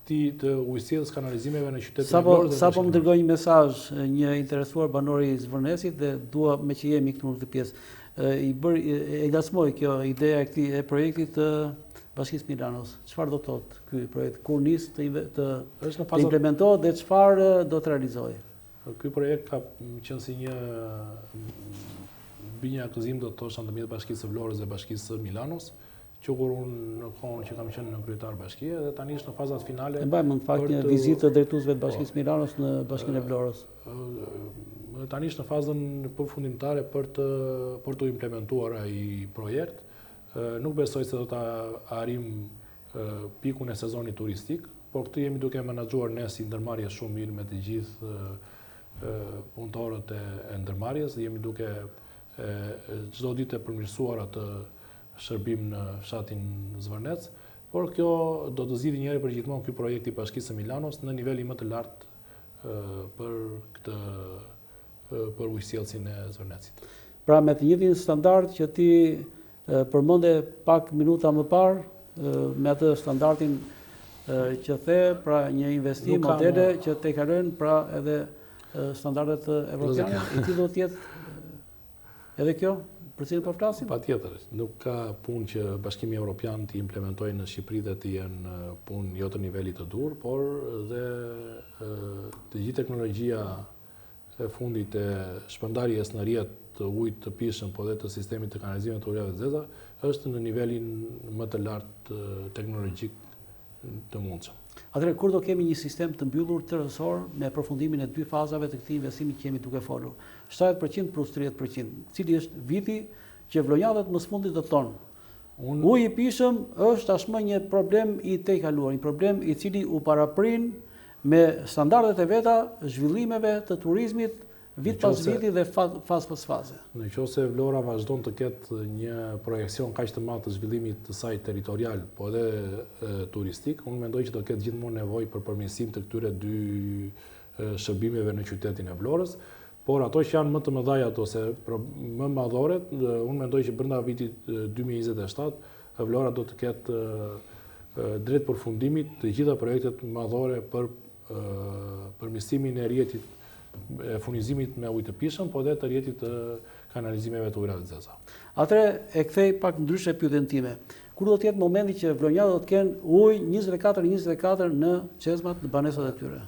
ujësjelljes kanalizimeve në qytetin e Vlorës. Sapo më dërgoi një mesazh një interesuar banor i Zvërnesit dhe dua me që jemi këtu në këtë pjesë. E ngasmoi kjo ideja e projektit të Bashkisë Milanos. Çfarë do thotë ky projekt? Kur nis të implementohet dhe çfarë do të realizojë? Ky projekt ka qenë si një binja akuzim do të thosha ndërmjet Bashkisë së Vlorës dhe Bashkisë së Milanos. Që kur unë në kohën që kam qenë në kryetar bashkie dhe tani është në fazat finale. E mbajmë në fakt një vizitë të drejtuesve të Bashkisë Milanos në Bashkinë e Vlorës. Tani është në fazën përfundimtare për të implementuar ai projekt. Nuk besoj se do ta arrim pikun e sezonit turistik, por këtë jemi duke menaxhuar ne si ndërmarrje shumë mirë me të gjithë punëtorët e ndërmarrjes. Jemi duke çdo ditë të përmirësuar atë shërbim në fshatin Zvërnec, por kjo do të zgjidhë njëherë për gjithmonë ky projekt i Bashkisë së Milanos në nivelin më të lartë për ujësjellsin e Zvërnecit. Pra me të njëjtin standard që ti përmende pak minuta më parë, me atë standardin që the, pra një investim, modele që te kalojnë pra edhe standardet evropiane, i ti do të jetë edhe kjo? Për cilën po flasim? Patjetër, nuk ka punë që Bashkimi Evropian të implementojë në Shqipëri dhe të jenë punë jo të nivelit të dur, por dhe të gjithë teknologjia e fundit e shpërndarjes në rrjet të ujit të pishëm, po dhe të sistemit të kanalizimit të ujave të zeza, është në nivelin më të lartë teknologjik të mundshëm. Atëherë, kur do kemi një sistem të mbyllur tërësor me përfundimin e 2 fazave të këtij investimi që kemi duke folur, 70% plus 30%, cili është viti që vlonjatët më së fundit do të thonë. Uji i pishëm është tashmë një problem i tejkaluar, një problem i cili u paraprin me standardet e veta zhvillimeve të turizmit vit pas viti dhe fazë pas faze. Në qoftë se Vlora vazhdon të ketë një projekcion kaq të madh të zhvillimit të saj territorial, po edhe turistik, unë mendoj që do ketë gjithmonë nevojë për përmirësim të këtyre 2 shërbimeve në qytetin e Vlorës, por ato që janë më të mëdha ose më madhore, unë mendoj që brenda vitit 2027 Vlora do të ketë drejt përfundimit të gjitha projektet madhore për përmirësimin e rrjetit e furnizimit me ujë të pishëm, po dhe të rrjetit të kanalizimeve të ujrave të zeza. Atëre e kthej pak ndryshe pyetjen time. Kur do të jetë momenti që vlonjatët do të kenë ujë 24 në çezmat, në banesat e tyre?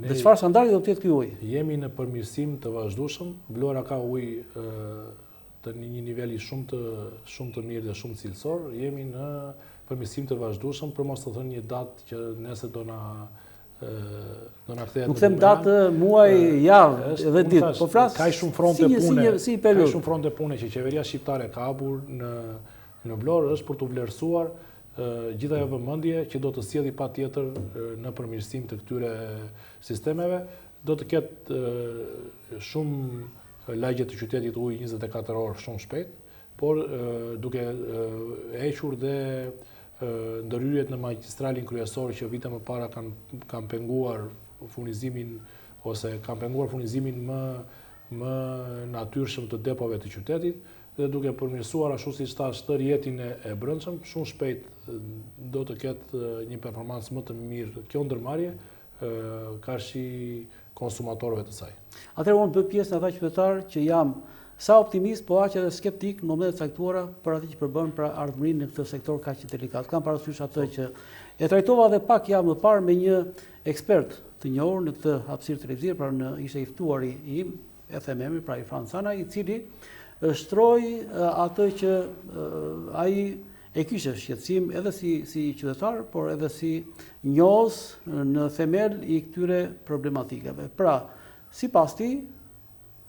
Dhe çfarë standardi do të jetë ky ujë? Jemi në përmirësim të vazhdueshëm. Vlora ka ujë të një niveli shumë të mirë dhe shumë cilësor. Jemi në përmirësim të vazhdueshëm, për mos të thënë një datë që nesër do na Nuk them datë, muaj, javë edhe ditë, po flas ka shumë fronte pune. Ka shumë fronte pune që qeveria shqiptare ka hapur në Vlorë është për të vlerësuar gjitha ajo vëmendje që do të sjellë patjetër në përmirësim të këtyre sistemeve, do të ketë shumë lagje të qytetit ujë 24 orë shumë shpejt, por duke hequr dhe ndërhyrjet në magjistralin kryesor që vite më para kanë penguar furnizimin ose kanë penguar furnizimin më natyrshëm të depove të qytetit, dhe duke përmirësuar ashtu siç thash tërë jetin e brendshëm, shumë shpejt do të ketë një performancë më të mirë kjo ndërmarrje karshi konsumatorëve të saj. Atëherë unë bëj pjesë në ata qytetarë që jam sa optimist, po aq edhe skeptik në momentet caktuara për atë që përbën pra ardhmërinë në këtë sektor kaq delikat. Kam parasysh atë që e trajtova edhe pak javë më parë me një ekspert të njohur në këtë hapësirë televizive, pra ishte i ftuari im, e them emrin, pra Irfan Sana, i cili shtroi atë që ai e kishte shqetësim edhe si qytetar, por edhe si njohës në themel i këtyre problematikave. Pra, sipas tij,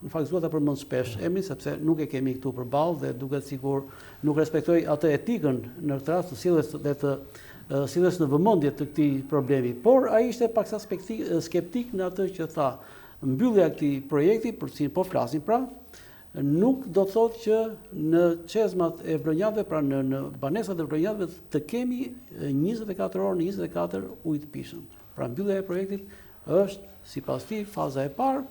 në fakt duhet ta përmend shpesh emrin sepse nuk e kemi këtu përballë dhe duket sikur nuk respektoi atë etikën në këtë rast të sjelljes dhe të sjelljes në vëmendje të këtij problemi. Por ai ishte paksa skeptik në atë që tha, mbyllja e këtij projekti, për cilin po flasim pra, nuk do të thotë që në çezmat e vlonjatëve, pra në banesat e vlonjatëve të kemi 24 orë në 24 ujë të pishëm. Pra mbyllja e projektit është sipas tij faza e parë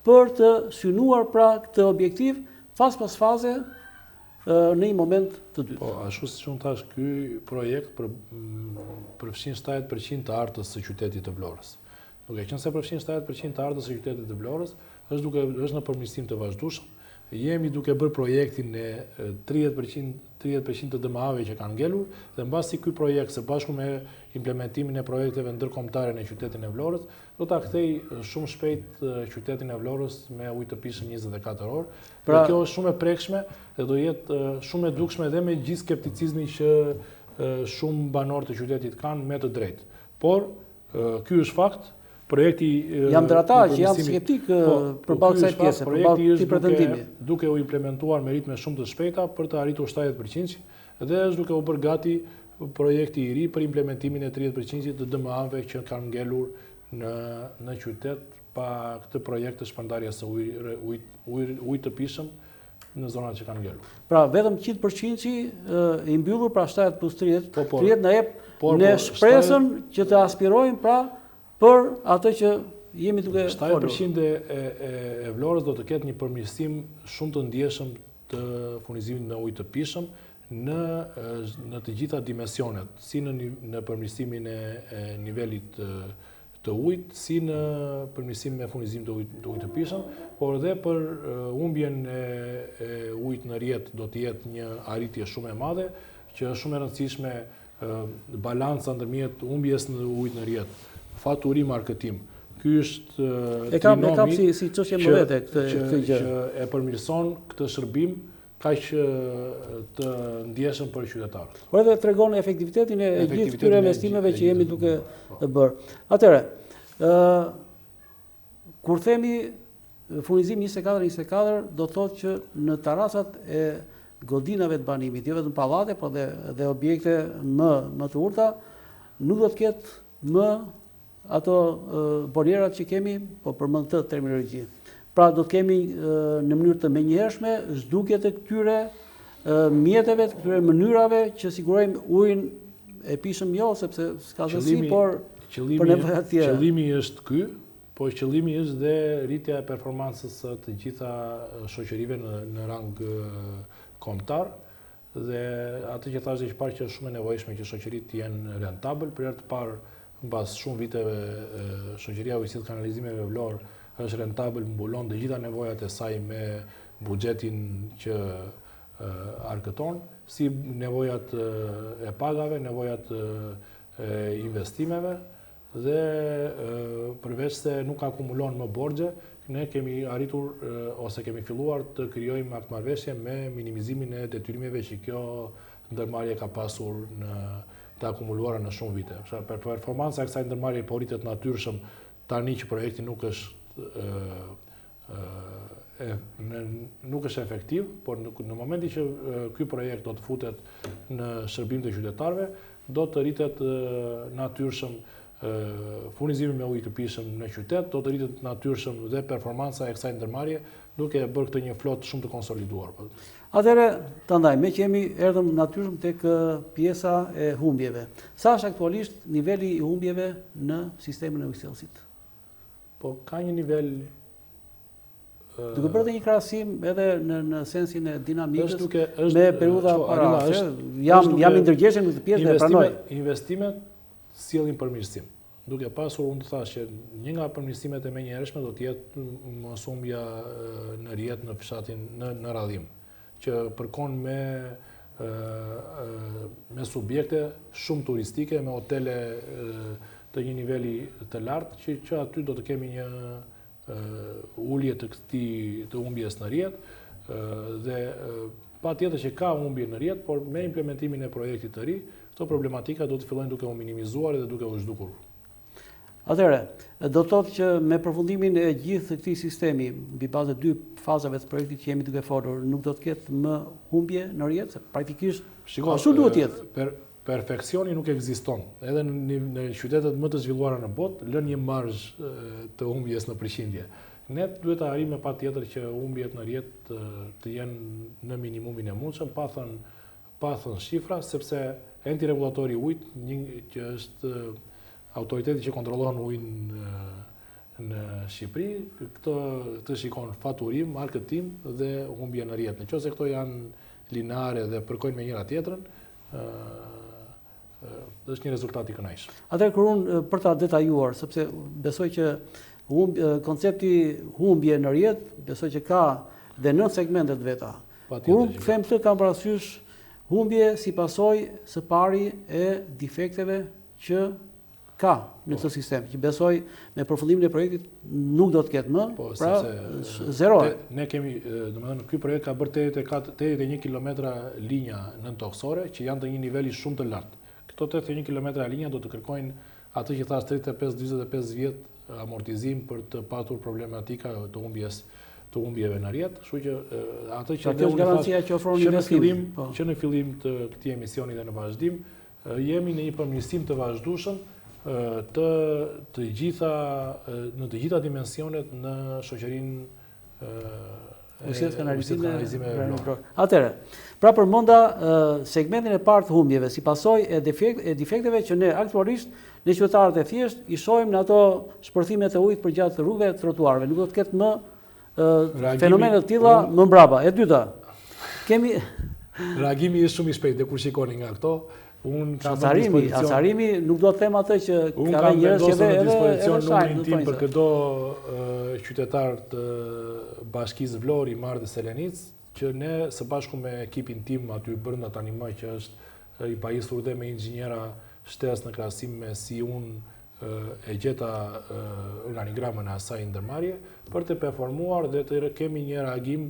për të synuar pra këtë objektiv faz pas faze në një moment të dytë. Po, ashtu siç unë thash, ky projekt përfshin 70% të ardhës së qytetit të Vlorës. Duke qenë se përfshin 70% të ardhës së qytetit të Vlorës, është në përmirësim të vazhdueshëm. Jemi duke bërë projektin e 30% të DMA-ve që kanë ngelur, dhe mbasi ky projekt së bashku me implementimin e projekteve ndërkombëtare në qytetin e Vlorës, do ta kthej shumë shpejt qytetin e Vlorës me ujë të pishëm 24 orë. Pra, kjo është shumë e prekshme dhe do jetë shumë e dukshme edhe me gjithë skepticizmin që shumë banorë të qytetit kanë me të drejtë. Por ky është fakt. Projekti jam ndër ata që janë skeptik përballë kësaj pjese, përballë këtij pretendimi. Duke u implementuar me ritme shumë të shpejta për të arritur 70% dhe është duke u bërë gati projekti i ri për implementimin e 30% të DMA-ve që kanë ngelur në qytet pa këtë projekt të shpërndarjes së ujit të pishëm në zonat që kanë ngelur. Pra vetëm 100% i mbyllur, pra 7+30, 30 na jep në shpresën që të aspirojmë pra për atë që jemi duke folur. 70% e Vlorës do të ketë një përmirësim shumë të ndjeshëm të furnizimit në ujë të pishëm në të gjitha dimensionet, si në përmirësimin e nivelit të ujit, si në përmirësimin e furnizimit të ujit të pishëm, por edhe për humbjen e ujit në rjet do të jetë një arritje shumë e madhe, që është shumë e rëndësishme balanca ndërmjet humbjes në ujit në rjet. Faturi marketim. Ky është trinomi si çështje më vete këtë gjë që e përmirëson këtë shërbim kaq të ndjeshëm për qytetarët. Por edhe tregon efektivitetin e gjithë këtyre investimeve që jemi duke bërë. Atëherë, kur themi furnizim 24/24, do thotë që në terrasat e godinave të banimit, jo vetëm pallate, por dhe objekte më të urta, nuk do të ketë më ato barierat që kemi, po përmend këtë terminologji. Pra do të kemi në mënyrë të menjëhershme zhdukje të këtyre mjeteve, të këtyre mënyrave që sigurojmë ujin e pishëm jo, sepse s'ka zësi, por për nevojat tjera. Qëllimi është ky, po qëllimi është dhe rritja e performancës së të gjitha shoqërive në rang kombëtar, dhe atë që thash që parë që është shumë e nevojshme që shoqëritë jenë rentabël. Për herë të parë pas shumë viteve shoqëria ujësit kanalizimeve Vlorë është rentabël, mbulon të gjitha nevojat e saj me buxhetin që arkëton, si nevojat e pagave, nevojat e investimeve, dhe përveç se nuk akumulon më borxhe, ne kemi arritur ose kemi filluar të krijojmë marrëveshje me minimizimin e detyrimeve që kjo ndërmarrje ka pasur të akumuluara në shumë vite. Për performanca e kësaj ndërmarrje po rritet natyrshëm tani që projekti nuk është nuk është efektiv, por në momentin që ky projekt do të futet në shërbim të qytetarëve, do të rritet natyrshëm furnizimi me ujë të pijshëm në qytet, do të rritet natyrshëm dhe performanca e kësaj ndërmarrje, duke bërë këtë një flotë shumë të konsoliduar. Atëherë, prandaj, me që erdhëm natyrshëm tek pjesa e humbjeve. Sa është aktualisht niveli i humbjeve në sistemin e ujësillësit? Po ka një nivel duke bërë një krahasim edhe në sensin e dinamikës me periudha para. Jam i ndërgjegjshëm në këtë pjesë dhe pranoj. Investimet sjellin përmirësim. Duke pasur, unë të thash që një nga përmirësimet e menjëhershme do të jetë moshumbja në rrjet në fshatin në radhim, që përkon me subjekte shumë turistike, me hotele të një niveli të lartë, që aty do të kemi një ullje të humbjes në rrjet, dhe pa tjetër që ka humbje në rrjet, por me implementimin e projektit të ri, këto problematika do të fillojnë duke u minimizuar dhe duke u zhdukur. Atëherë, do të thotë që me përfundimin e gjithë këtij sistemi, mbi bazë të 2 fazave të projektit që jemi duke folur, nuk do të ketë më humbje në rrjet, se praktikisht ashtu duhet të jetë. Perfeksioni nuk ekziston. Edhe në qytetet më të zhvilluara në botë, lën një marzh të humbjes në përqindje. Ne duhet të arrijmë patjetër që humbjet në rrjet të jenë në minimumin e mundshëm, pa thënë shifra, sepse enti regulatori i ujit, që është autoriteti që kontrollon ujin në Shqipëri, këtë shikon faturim, marketim dhe humbje në rrjet. Nëse këto janë lineare dhe përkojnë me njëra tjetrën, është një rezultat i kënaqshëm. Atëherë kur unë për ta detajuar, sepse besoj që koncepti humbje në rrjet, besoj që ka dhe në segmentet veta. Kur unë them këtë, kam parasysh humbje si pasojë së pari e defekteve që ka në këtë sistem, që besoj me përfundimin e projektit nuk do të ketë më, pra zerohet. Ne kemi, domethënë, ky projekt ka bërë 81 kilometra linja nëntoksore që janë të një niveli shumë të lartë. Këto 81 kilometra linja do të kërkojnë atë që thash 35-45 vjet amortizim për të patur problematika të humbjeve në rrjet, kështu që atë që është garancia që ofron investimin, që në fillim të këtij emisioni dhe në vazhdim jemi në një përmirësim të vazhdueshëm në të gjitha dimensionet në shoqërinë kanalizimeve vlorë. Atëherë, pra përmenda segmentin e parë të humbjeve si pasojë e defekteve që ne aktualisht në qytetarët e thjesht i shohim në ato shpërthimet e ujit përgjatë rrugëve, trotuarëve. Nuk do të ketë më fenomene të tilla më mbrapa. E dyta, kemi reagimi është shumë i shpejtë, kur shikoni nga këto. Asarimi nuk do të them atë që ka njerëz që edhe numrin tim për këto qytetar të Bashkisë Vlorë, Imar dhe Selenicë, që ne së bashku me ekipin tim aty brenda tani më që është i pajisur dhe me inxhiniera shtesë në krahasim me si unë e gjeta organigramën e asaj ndërmarrje për të performuar dhe të kemi një reagim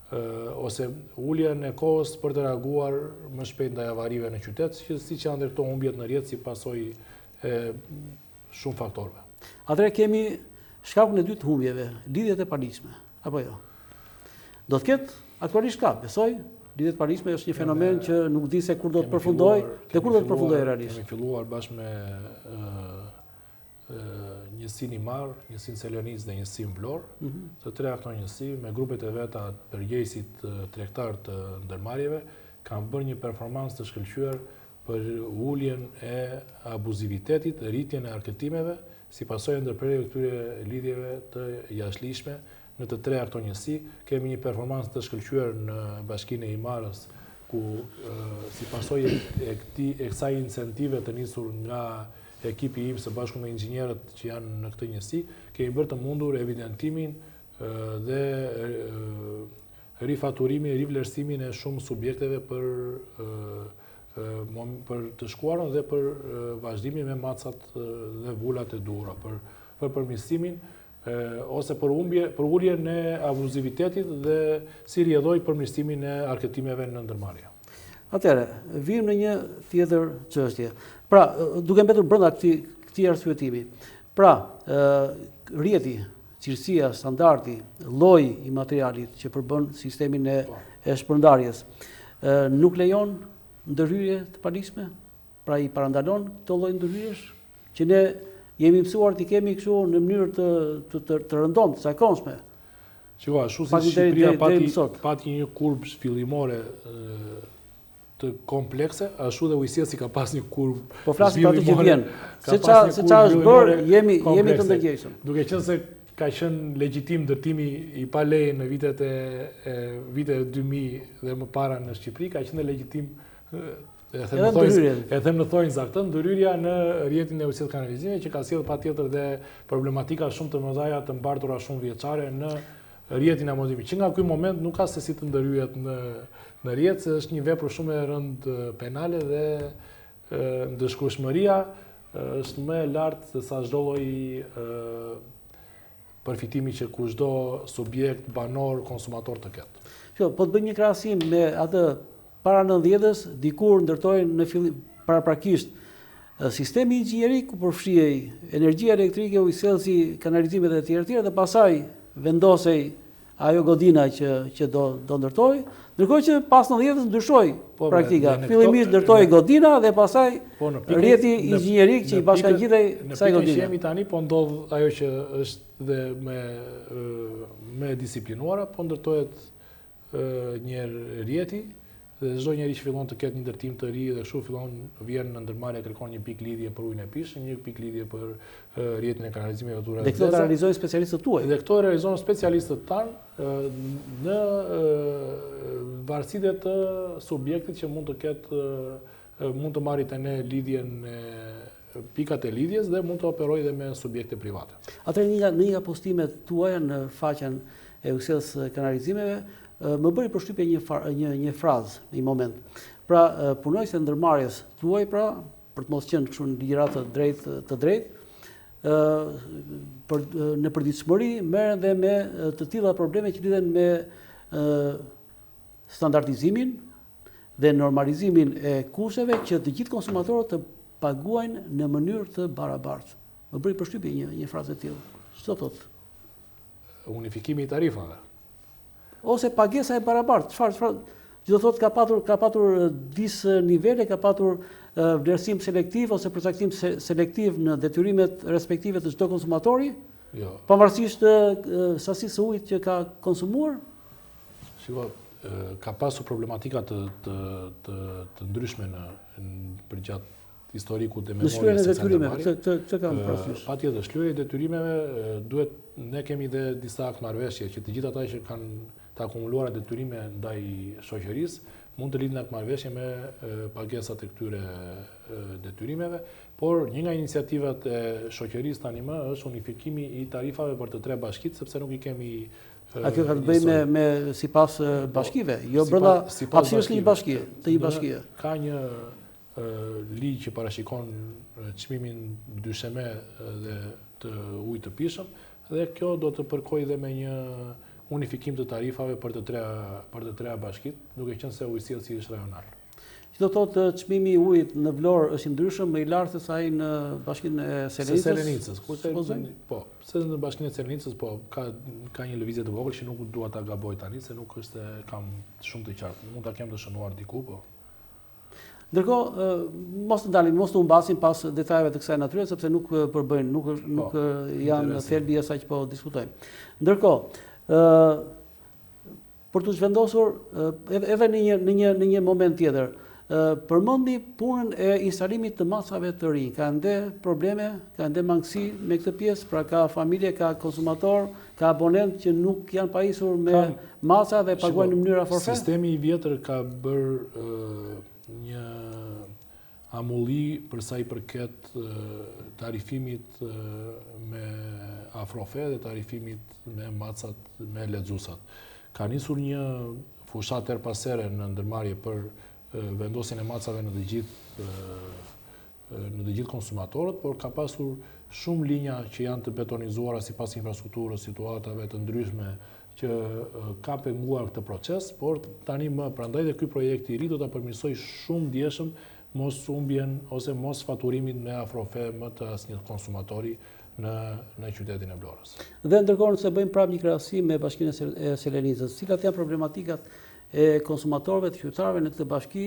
ose uljen e kohës për të reaguar më shpejt ndaj avarive në qytet, siç janë ndër këto humbjet në rrjet si pasojë e shumë faktorëve. Atëherë kemi shkakun e dytë të humbjeve, lidhjet e paligjshme, apo jo? Do të ketë aktualisht ka, besoj, lidhjet e paligjshme është një fenomen që nuk di se kur do të përfundojë dhe kur do të përfundojë realisht. Kemi filluar bashkë me njësinë Imar, njësinë Selenicë dhe njësinë Vlorë, të 3 këto njësi me grupet e veta përgjegjësit tregtar të ndërmarrjeve kanë bërë një performancë të shkëlqyer për uljen e abuzivitetit, rritjen e arketimeve, si pasojë ndërprerje këtyre lidhjeve të jashtëligjshme në të 3 këto njësi. Kemi një performancë të shkëlqyer në Bashkinë e Imarës, ku si pasojë e kësaj incentive të nisur nga ekipi im së bashku me inxhinierët që janë në këtë njësi, kemi bërë të mundur evidentimin dhe rifaturimin, rivlerësimin e shumë subjekteve për të shkuarën dhe për vazhdimin me macat dhe vullat e duhura, për përmirësimin ose për uljen e abuzivitetit dhe si rrjedhoi përmirësimin e arketimeve në ndërmarrje. Atëherë, vim në një tjetër çështje. Pra, duke mbetur brenda këtij arsyetimi. Pra, rrjeti cilësia, standardi, lloji i materialit që përbën sistemin e shpërndarjes, nuk lejon ndërhyrje të paligjshme, pra i parandalon këto lloj ndërhyrjesh që ne jemi mësuar t'i kemi kështu në mënyrë të rëndomt, të zakonshme. Shiko, ashtu si Shqipëria pati një kurbë fillimore të komplekse, ashtu dhe ujësiesi ka pas një kurbë po flasim për atë që vjen. Se qa është bërë, jemi të ndërgjegjshëm. Duke qenë se ka qenë legjitim ndërtimi i pa leje në vitet 2000 dhe më para në Shqipëri, ka qenë legjitim e them në thonjza këtë ndërhyrja në rrjetin e ujësisë kanalizimit që ka sjellë patjetër dhe problematika shumë të mëdha të mbartura shumë vjeçare në rrjetin e amodimit. Që nga ky moment nuk ka se si të ndërhyjet në rrjet, se është një vepër shumë e rëndë penale dhe ndëshkueshmëria është më e lartë se sa çdo lloj përfitimi që kushdo subjekt, banor, konsumator të ketë. Po të bëjmë një krahasim me atë para 90-s, dikur ndërtojnë në fillim paraprakisht sistemi inxhinierik ku përfshihej energjia elektrike, ujësellsi, kanalizimet e tjera dhe pasaj vendosej ajo godina që do ndërtoj, ndërkohë që pas 90-s ndryshoi praktika. Fillimisht ndërtoi godina dhe pasaj rrjeti inxhinierik që i bashkangjitej kësaj godine. Në pikën që jemi tani, po ndodh ajo që është dhe me disiplinuara, po ndërtohet një rrjeti dhe çdo njeri që fillon të ketë një ndërtim të ri dhe kështu fillon vjen në ndërmarrje, kërkon një pikë lidhje për ujin e pishë, një pikë lidhje për rrjetin e kanalizimit të Dhe këto realizojnë specialistët tuaj. Dhe këto realizojnë specialistët tanë në varësitë të subjektit që mund të ketë mund të marrë te ne lidhjen pikat e lidhjes dhe mund të operojë dhe me subjekte private. Atëherë në një postimet tuaja në faqen e ujësisë kanalizimeve më bëri përshtypje një frazë në një moment. Pra, punojësit e ndërmarrjes tuaj, pra, për të mos qenë kështu në ligjëratë të drejtë, në përditshmëri merren dhe me të tilla probleme që lidhen me standardizimin dhe normalizimin e kushteve që të gjithë konsumatorët të paguajnë në mënyrë të barabartë. Më bëri përshtypje një frazë e tillë. Ç'do thotë? Unifikimi i tarifave. Ose pagesa e barabartë. Çfarë? Që do thotë ka patur disë nivele, ka patur vlerësim selektiv ose përcaktim selektiv në detyrimet respektive të çdo konsumatori? Jo. Pavarësisht sasisë së ujit që ka konsumuar? Shiko, ka pasur problematika të ndryshme përgjatë historiku dhe memorjes së detyrimeve. Këtë kam parasysh. Patjetër, shlyerja e detyrimeve duhet ne kemi dhe disa akmarrëveshje që të gjithë ata që kanë të akumuluara detyrime ndaj shoqërisë mund të lidhen akmarrëveshje me pagesat e këtyre detyrimeve, por një nga iniciativat e shoqërisë tani më është unifikimi i tarifave për të tre bashkitë, sepse nuk i kemi A kjo ka të bëjë me sipas bashkive, jo brenda hapësirës së një bashkie, të një bashkie. Ka një ligj që parashikon çmimin dysheme dhe të ujit të pishëm dhe kjo do të përkojë dhe me një unifikim të tarifave për të treja bashkitë, duke qenë se ujësillësi është rajonal. Që do thotë çmimi i ujit në Vlorë është i ndryshëm, më i lartë se sa ai në bashkinë e Selenicës. Po, se në bashkinë e Selenicës po ka një lëvizje të vogël që nuk dua ta gaboj tani, se nuk është kam shumë të qartë. Mund ta kem të shënuar diku, po. Ndërkohë, mos të ndalim, mos të humbasim pas detajeve të kësaj natyre, sepse nuk përbëjnë, nuk janë thelbi i asaj që po diskutojmë. Ndërkohë, për të zhvendosur edhe në një moment tjetër, përmendi punën e instalimit të macave të rinj. Ka ende probleme, ka ende mangësi me këtë pjesë, pra ka familje, ka konsumator, ka abonent që nuk janë pajisur me maca dhe paguajnë në mënyrë forfet. Sistemi i vjetër ka bërë një amulli për sa i përket tarifimit me afrofe dhe tarifimit me macat, me lexuesat. Ka nisur një fushat her pas here në ndërmarrje për vendosjen e macave në të gjithë konsumatorët, por ka pasur shumë linja që janë të betonizuara sipas infrastrukturës, situatave të ndryshme që ka penguar këtë proces, por tani më prandaj dhe ky projekt i ri do ta përmirësoj shumë ndjeshëm mos humbjen ose mos faturimin me afrofe më të asnjë konsumatori në qytetin e Vlorës. Dhe ndërkohë nëse bëjmë prapë një krahasim me Bashkinë e Selenicës, cilat janë problematikat e konsumatorëve të qytetarëve në këtë bashki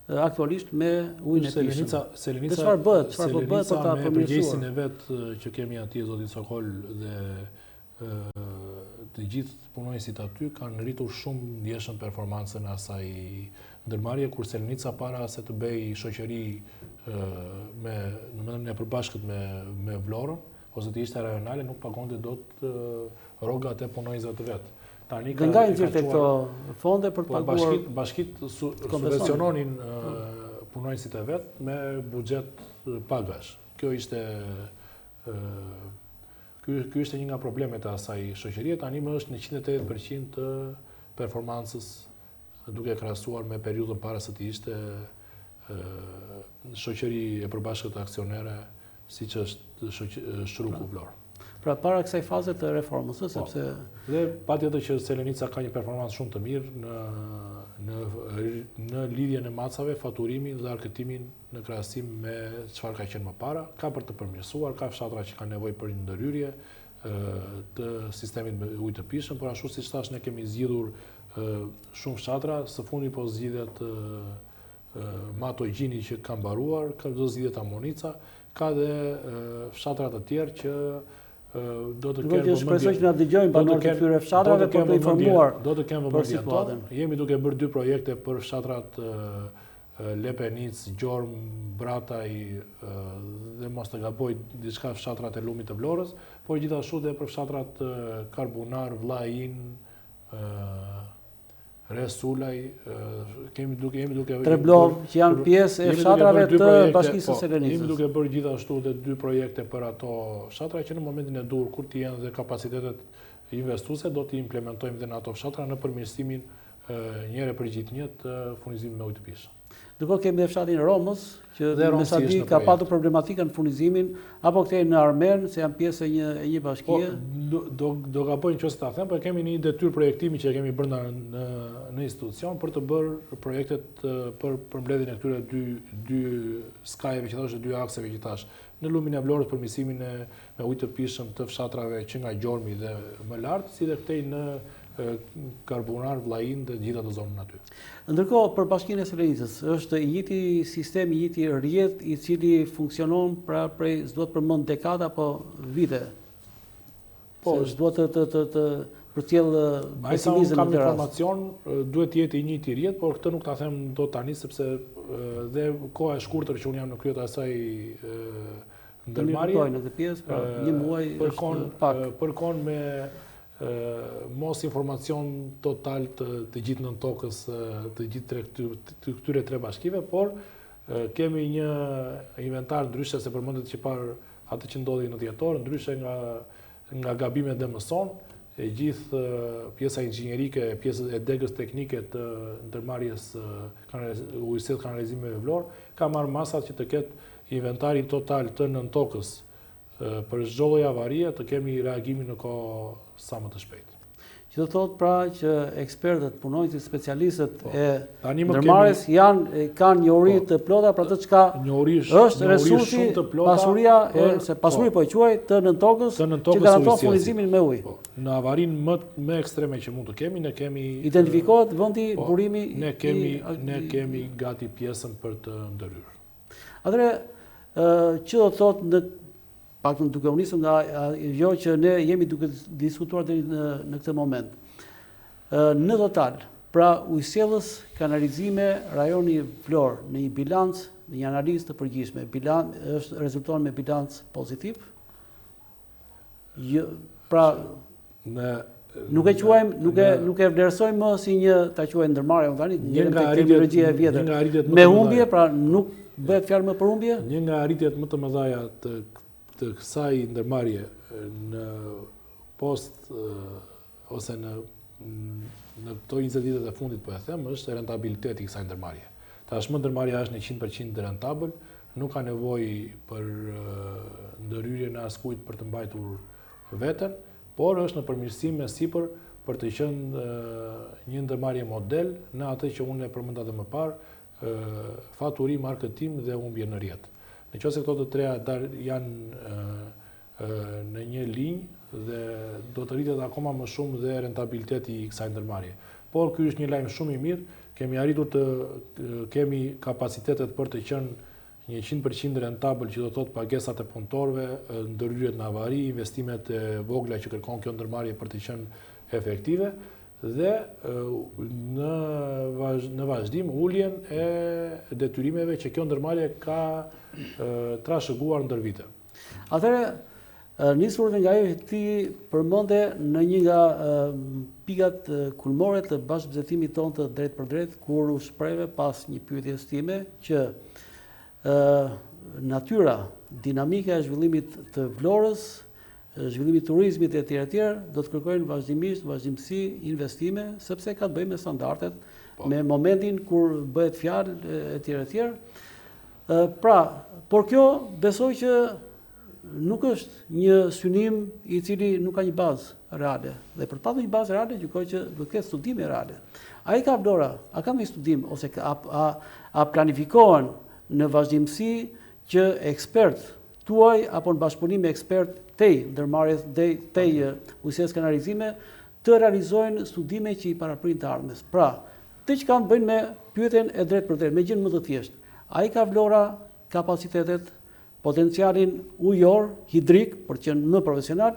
aktualisht me ujin e pishëm? Selenica çfarë bëhet për ta me përgjegjësinë e vet që kemi atje zoti Sokol dhe të gjithë punonësit aty kanë rritur shumë ndjeshëm performancën e asaj ndërmarrje, kur Selenica para se të bëj shoqëri në përbashkët me Vlorën ose të ishte rajonale, nuk pagonte dot rrogat e punonësve të vet. Tani dhe nga nxjerrte këto fonde për të paguar bashkitë subvenciononin punonësit e vet me buxhet pagash. Kjo ishte Ky ishte një nga problemet e asaj shoqërie, tani më është në 180% të performancës duke krahasuar me periudhën para se të ishte shoqëri e përbashkët aksionere siç është Shruku Vlorë. Pra para kësaj faze të reformës, sepse dhe patjetër që Selenica ka një performancë shumë të mirë në lidhjen e macave, faturimin dhe arkëtimin në krahasim me çfarë ka qenë më para, ka për të përmirësuar, ka fshatra që kanë nevojë për një ndërhyrje të sistemit me ujë të pishëm, por ashtu siç thash ne kemi zgjidhur shumë fshatra, së fundi po zgjidhet Mato Gjini që ka mbaruar, ka do zgjidhet Amonica, ka dhe fshatra të tjerë që do të kemë shpresoj që na dëgjojnë banorët e këtyre fshatrave për të informuar. Do të kemë vëmendje tonë. Jemi duke bërë 2 projekte për fshatrat Lepenic, Gjorm, Brataj dhe mos të gaboj diçka fshatrat e Lumit të Vlorës, por gjithashtu dhe për fshatrat Karbunar, Vllajin, Resulaj, jemi duke Treblov, që janë pjesë e fshatrave të Bashkisë së Selenicës. Jemi duke bërë gjithashtu dhe 2 projekte për ato fshatra që në momentin e dur, kur të jenë dhe kapacitetet investuese, do të implementojmë dhe në ato fshatra në përmirësimin njëre për gjithë një të furnizimit me ujë të pishëm. Ndërkohë kemi dhe fshatin Romës, që me sa di ka patur problematika në furnizimin, apo këtej në Armen, se janë pjesë e një bashkie. Do gaboj nëse ta them, por kemi një detyrë projektimi që kemi brenda në institucion për të bërë projektet për përmbledhjen e këtyre dy skajeve që thash, 2 akseve që thash, në Lumin e Vlorës përmirësimin me ujë të pishëm të fshatrave që nga Gjormi dhe më lart, si dhe këtej në Karbunar, Vllajin dhe gjitha të zonën aty. Ndërkohë, për Bashkinë e Selenicës, është i njëjti sistem, i njëjti rrjet i cili funksionon pra prej s'duhet përmend dekada apo vite. Po, s'duhet të përcjell pesimizëm kam informacion, duhet të jetë i njëjti rrjet, por këtë nuk ta them dot tani sepse dhe koha e shkurtër që un jam në krye të asaj ndërmarrje në këtë pjesë, pra një muaj është pak. Përkon me mos informacion total të gjithë nën tokës të gjithë këtyre 3 bashkive, por kemi një inventar ndryshe se përmendet që parë atë që ndodhi në Dhjetor, ndryshe nga gabimet dhe mëson, e gjithë pjesa inxhinierike, pjesa e degës teknike të ndërmarrjes ujësit kanalizimeve Vlorë, ka marrë masat që të ketë inventarin total të nën tokës për çdo lloj avarie të kemi reagimin në kohë sa më të shpejtë. Që do thotë pra që ekspertët, punonjësit, specialistët e ndërmarrjes kanë njohuri të plota për atë çka është resursi, pasuria pasuri po e quaj të nën tokës që garanton furnizimin me ujë. Në avarinë më ekstreme që mund të kemi, ne kemi identifikohet vendi burimi, ne kemi gati pjesën për të ndërhyrë. Atëherë që do thotë në paktën duke u nisur nga ajo që ne jemi duke diskutuar deri në këtë moment. Në total, pra ujësjellës kanalizime rajoni Vlorë në një bilanc, në një analizë të përgjithshme, është rezulton me bilanc pozitiv. Pra nuk e quajmë, nuk e vlerësojmë më si një ta quajmë ndërmarrje tani, një terminologji e vjetër. Me humbje, pra nuk bëhet fjalë më për humbje. Një nga arritjet më të mëdha të kësaj ndërmarrje në post ose në këto 20 vitet e fundit po e them, është rentabiliteti i kësaj ndërmarrje. Tashmë ndërmarrja është në 100% rentabël, nuk ka nevojë për ndërhyrje në askujt për të mbajtur veten, por është në përmirësim me sipër për të qenë një ndërmarrje model në atë që unë e përmenda edhe më parë, faturim, marketing dhe humbje në rrjet. Nëse këto të treja janë në një linjë dhe do të rritet akoma më shumë dhe rentabiliteti i kësaj ndërmarrje. Por ky është një lajm shumë i mirë, kemi arritur të kemi kapacitetet për të qenë 100% rentabël, që do thotë pagesat e punëtorëve, ndërhyrjet në avari, investimet e vogla që kërkon kjo ndërmarrje për të qenë efektive dhe në vazhdim uljen e detyrimeve që kjo ndërmarrje ka trashëguar ndër vite. Atëherë, nisur nga ajo ti përmende në një nga pikat kulmore të bashkëbisedimit tonë të drejt për drejt, kur u shprehve pas një pyetjes time që natyra dinamike e zhvillimit të Vlorës, zhvillimit turizmit e tjerë, do të kërkojnë vazhdimsi investime, sepse ka të bëjë me standardet, me momentin kur bëhet fjalë e tjerë. Pra, por kjo besoj që nuk është një synim i cili nuk ka një bazë reale. Dhe për patur një bazë reale, gjykoj që do të ketë studime reale. A i ka Vlora, a ka një studim, ose a planifikohen në vazhdimsi që ekspert tuaj, apo në bashkëpunim me ekspert tej ndërmarrjes, tej ujësisë kanalizime, të realizojnë studime që i paraprin të ardhmes. Pra, të që kanë bëjnë me pyetjen e drejt për drejt, me gjë më të thjeshtë. A i ka Vlora kapacitetet, potencialin ujor, hidrik, për që në profesional,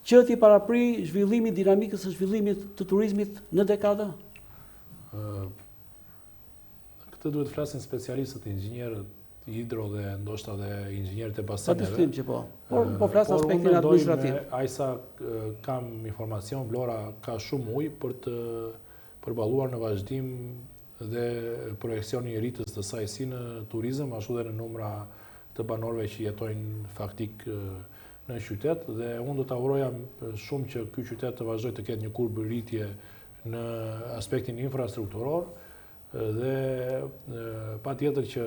që t'i parapri zhvillimi dinamikës së zhvillimit të turizmit në dekada? Këtë duhet flasin specialistët, inxhinierët hidro dhe ndoshta dhe inxhinierët e baseneve. Patjetër që po. Po flas aspektin administrativ. Ai sa kam informacion, Vlora ka shumë ujë për të përballuar në vazhdim dhe projekcioni i rritjes të saj si në turizëm, ashtu dhe në numra të banorëve që jetojnë faktik në qytet, dhe unë do të uroja shumë që ky qytet të vazhdojë të ketë një kurbë rritje në aspektin infrastrukturor, dhe patjetër që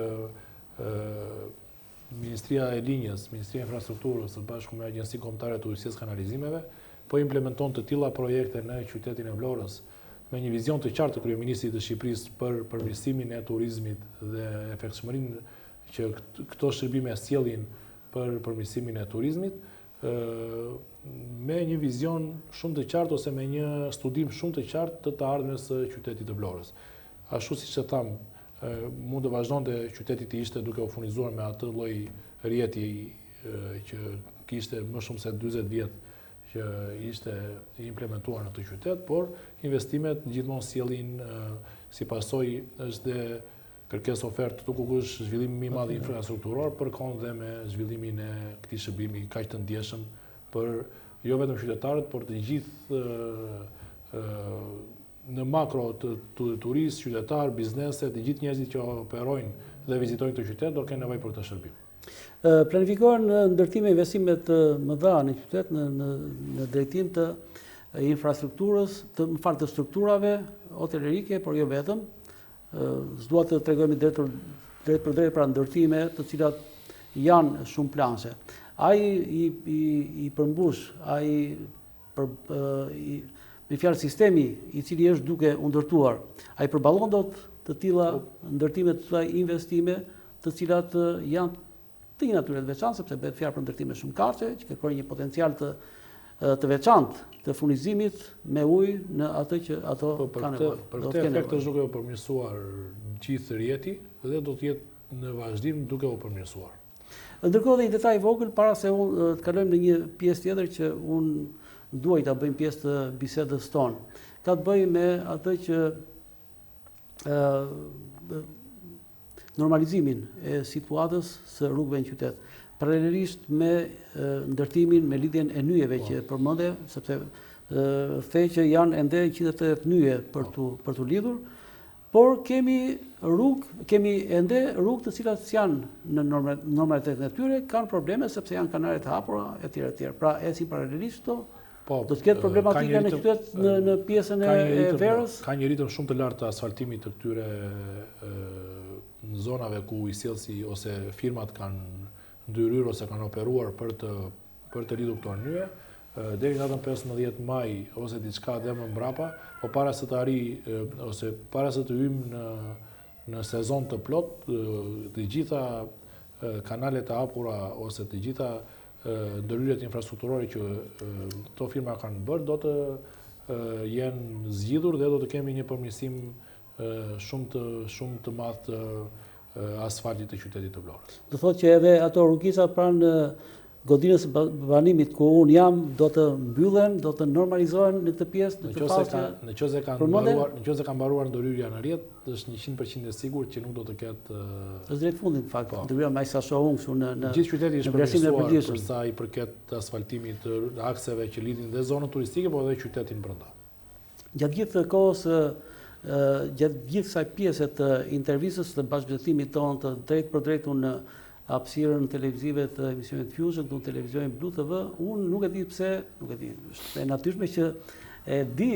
Ministria e Linjës, Ministria e Infrastrukturës së bashku me Agjencinë Kombëtare të Ujësisë Kanalizimeve po implementon të tilla projekte në qytetin e Vlorës me një vizion të qartë të kryeministrit të Shqipërisë për përmirësimin e turizmit dhe efektshmërinë që këto shërbime sjellin për përmirësimin e turizmit, me një vizion shumë të qartë ose me një studim shumë të qartë të ardhmes së qytetit të Vlorës. Ashtu siç e tham, mund të vazhdonte qyteti të ishte duke u furnizuar me atë lloj rjeti që kishte më shumë se 40 vjet që ishte implementuar në këtë qytet, por investimet gjithmonë sjellin si pasojë është dhe kërkesë ofertë, tukë është zhvillimi më i madh infrastrukturor përkon dhe me zhvillimin e këtij shërbimi kaq të ndjeshëm për jo vetëm qytetarët, por të gjithë në makro të turistë, qytetarë, biznese, të gjithë njerëzit që operojnë dhe vizitojnë këtë qytet do kenë nevojë për këtë shërbim. Planifikohen ndërtime investime të mëdha në qytet në drejtim të infrastrukturës, të strukturave hotelerike, por jo vetëm. S'dua të tregojmë drejt për drejt pra ndërtime të cilat janë shumë planse. Ai i përmbush, me fjalë sistemi i cili është duke u ndërtuar, ai përballon dot të tilla ndërtime të kësaj investime, të cilat janë të një natyre të veçantë, sepse bëhet fjalë për ndërtime shumë qartë që kërkojnë një potencial të veçantë të furnizimit me ujë në atë që ato kanë nevojë. Për këtë efekt është duke u përmirësuar gjithë rjeti dhe do të jetë në vazhdim duke u përmirësuar. Ndërkohë dhe një detaj vogël para se unë të kalojmë në një pjesë tjetër që unë duaj ta bëjmë pjesë të bisedës tonë. Ka të bëjë me atë që normalizimin e situatës së rrugëve në qytet. Paralelisht me ndërtimin, me lidhjen e nyjeve që përmende, sepse the që janë ende 180 nyje për tu lidhur, por kemi ende rrugë të cilat janë në normalitetin e tyre, kanë probleme sepse janë kanale të hapura etj. Pra ecin paralelisht do të ketë problematika në qytet në pjesën e verës. Ka një ritëm shumë të lartë të asfaltimit të këtyre në zonave ku ujësjellësi ose firmat kanë ndërhyrë ose kanë operuar për të lidhur këto nyje, deri në datën 15 maj ose diçka dhe më mbrapa, po para se të arrijë ose para se të hyjmë në sezon të plot, të gjitha kanalet e hapura ose të gjitha ndërhyrjet infrastrukturore që këto firma kanë bërë, do të jenë zgjidhur dhe do të kemi një përmirësim shumë të madh të asfaltit të qytetit të Vlorës. Do thotë që edhe ato rrugica pranë godinës së banimit ku unë jam do të mbyllen, do të normalizohen në këtë pjesë në të fazë. Në qoftë se ka mbaruar ndërhyrja në rrjet, është 100% e sigurt që nuk do të ketë. Është drejt fundit në fakt. Ndërhyrja me sa shohun këtu në gjithë qyteti është përmirësuar për sa i përket asfaltimit të akseve që lidhin dhe zonën turistike, por edhe qytetin brenda. Gjatë gjithë kohës gjatë gjithë kësaj pjese të intervistës të bashkëbisedimit tonë të drejt për drejt në hapësirën televizive të emisionit Fusion, në televizionin Blu TV, unë nuk e di pse, nuk e di, është e natyrshme që e di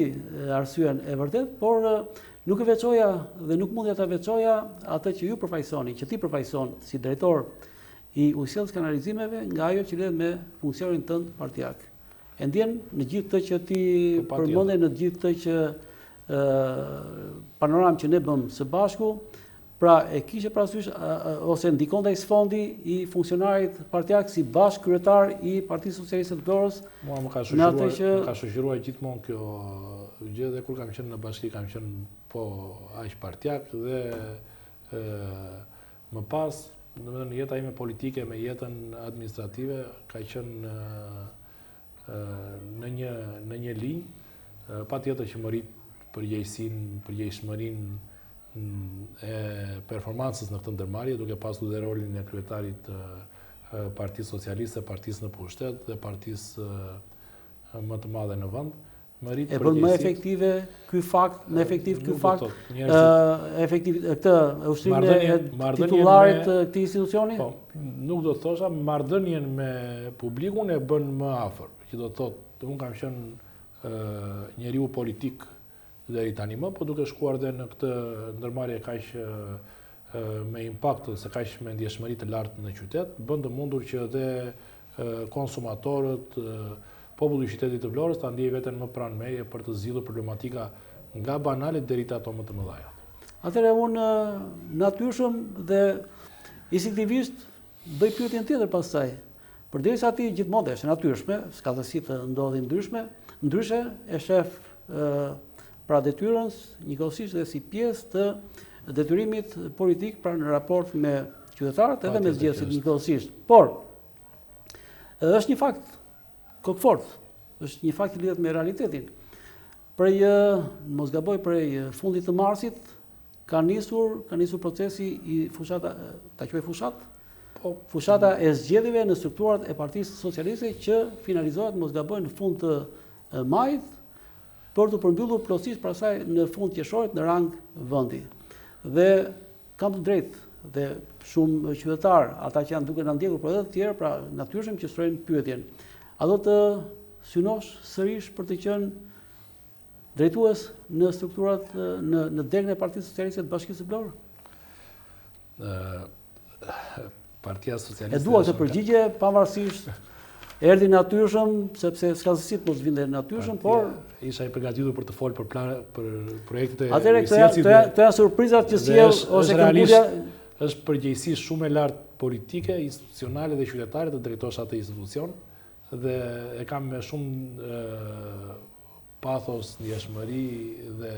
arsyen e vërtet, por nuk e veçoja dhe nuk mundja ta veçoja atë që ju përfaqësoni, që ti përfaqëson si drejtor i Usjellës kanalizimeve nga ajo që lidhet me funksionin tënd partijak. E ndjen në gjithë të që ti përmendje, në gjithë të që panoramë që ne bëm së bashku, pra e kishe parasysh ose ndikon ndaj sfondi i funksionarit partijak si bashkë kryetar i Partisë Socialiste të Vlorës. Mua më ka shoqëruar gjithmonë kjo gjë dhe kur kam qenë në bashki kam qenë po aq partijak dhe më pas, në jeta ime politike me jetën administrative ka qenë në një linjë, patjetër që më rit përgjegjësinë e performancës në këtë ndërmarrje, duke pasur dhe rolin e kryetarit të Partisë Socialiste, Partisë në pushtet dhe Partisë më të madhe në vend. E bën më efektive ky fakt, këtë ushtrimin e titullarit të këtij institucioni? Po, nuk do të thosha, marrëdhënien me publikun e bën më afër. Që do të thotë, unë kam qenë njeriu politik deri tani më, po duke shkuar dhe në këtë ndërmarrje kaq me impakt ose kaq me ndjeshmëri të lartë në qytet, bën të mundur që edhe konsumatorët, populli i qytetit të Vlorës ta ndjejë veten më pranë meje për të zgjidhur problematika nga banale deri te ato më të mëdha. Atëherë unë natyrshëm dhe instinktivisht bëj pyetjen tjetër pastaj. Përderisa ti gjithmonë është natyrshme, s'ka të si të ndodhi ndryshe e shef pra detyrën njëkohësisht dhe si pjesë të detyrimit politik pra në raport me qytetarët edhe me zgjedhësit njëkohësisht. Por është një fakt kokfort, është një fakt i lidhet me realitetin. Mos gaboj, prej fundit të marsit ka nisur procesi i fushata, ta quaj fushat, fushata e zgjedhjeve në strukturat e Partisë Socialiste që finalizohet, mos gaboj, në fund të majit, për të përmbyllur plotësisht pastaj në fund qershorit në rang vendi. Dhe kam të drejtë dhe shumë qytetar, ata që janë duke na ndjekur, por edhe të tjerë, pra natyrshëm që shtrojnë pyetjen. A do të synosh sërish për të qenë drejtues në strukturat në degën e Partisë Socialiste të Bashkisë së Vlorës? Partia Socialiste. E dua të përgjigje pavarësisht erdhi natyrshëm, sepse s'ka se si të mos vinte natyrshëm, por isha i përgatitur për të folur për projektet e Usjellësit. Të janë surprizat që sjell ose këmbgulja është përgjegjësi shumë e lartë politike, institucionale dhe qytetare të drejtosh atë institucion dhe e kam me shumë pathos, ndjeshmëri dhe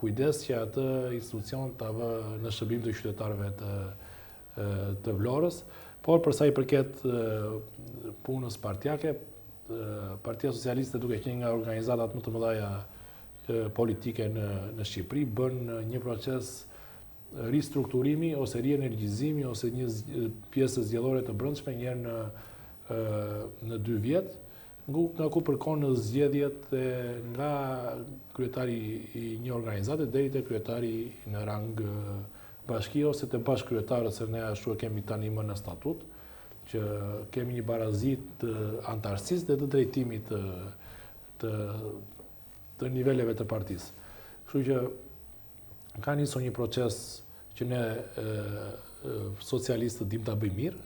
kujdes që atë institucion ta vë në shërbim të qytetarëve të Vlorës. Por përsa i përket punës partijake, Partia Socialiste duke qenë nga organizatat më të mëdha politike në Shqipëri, bën një proces ristrukturimi ose rienergjizimi ose një pjesë zgjedhore të brendshme një herë në 2 vjet, nga ku përkon në zgjedhjet nga kryetari i një organizate deri te kryetari në rang bashki ose të bashkëkryetarët, se ne ashtu e kemi tani më në statut, që kemi një barazit të antarësisë dhe të drejtimit të niveleve të partisë. Kështu që ka nisur një proces që ne socialistët dim ta bëjmë mirë.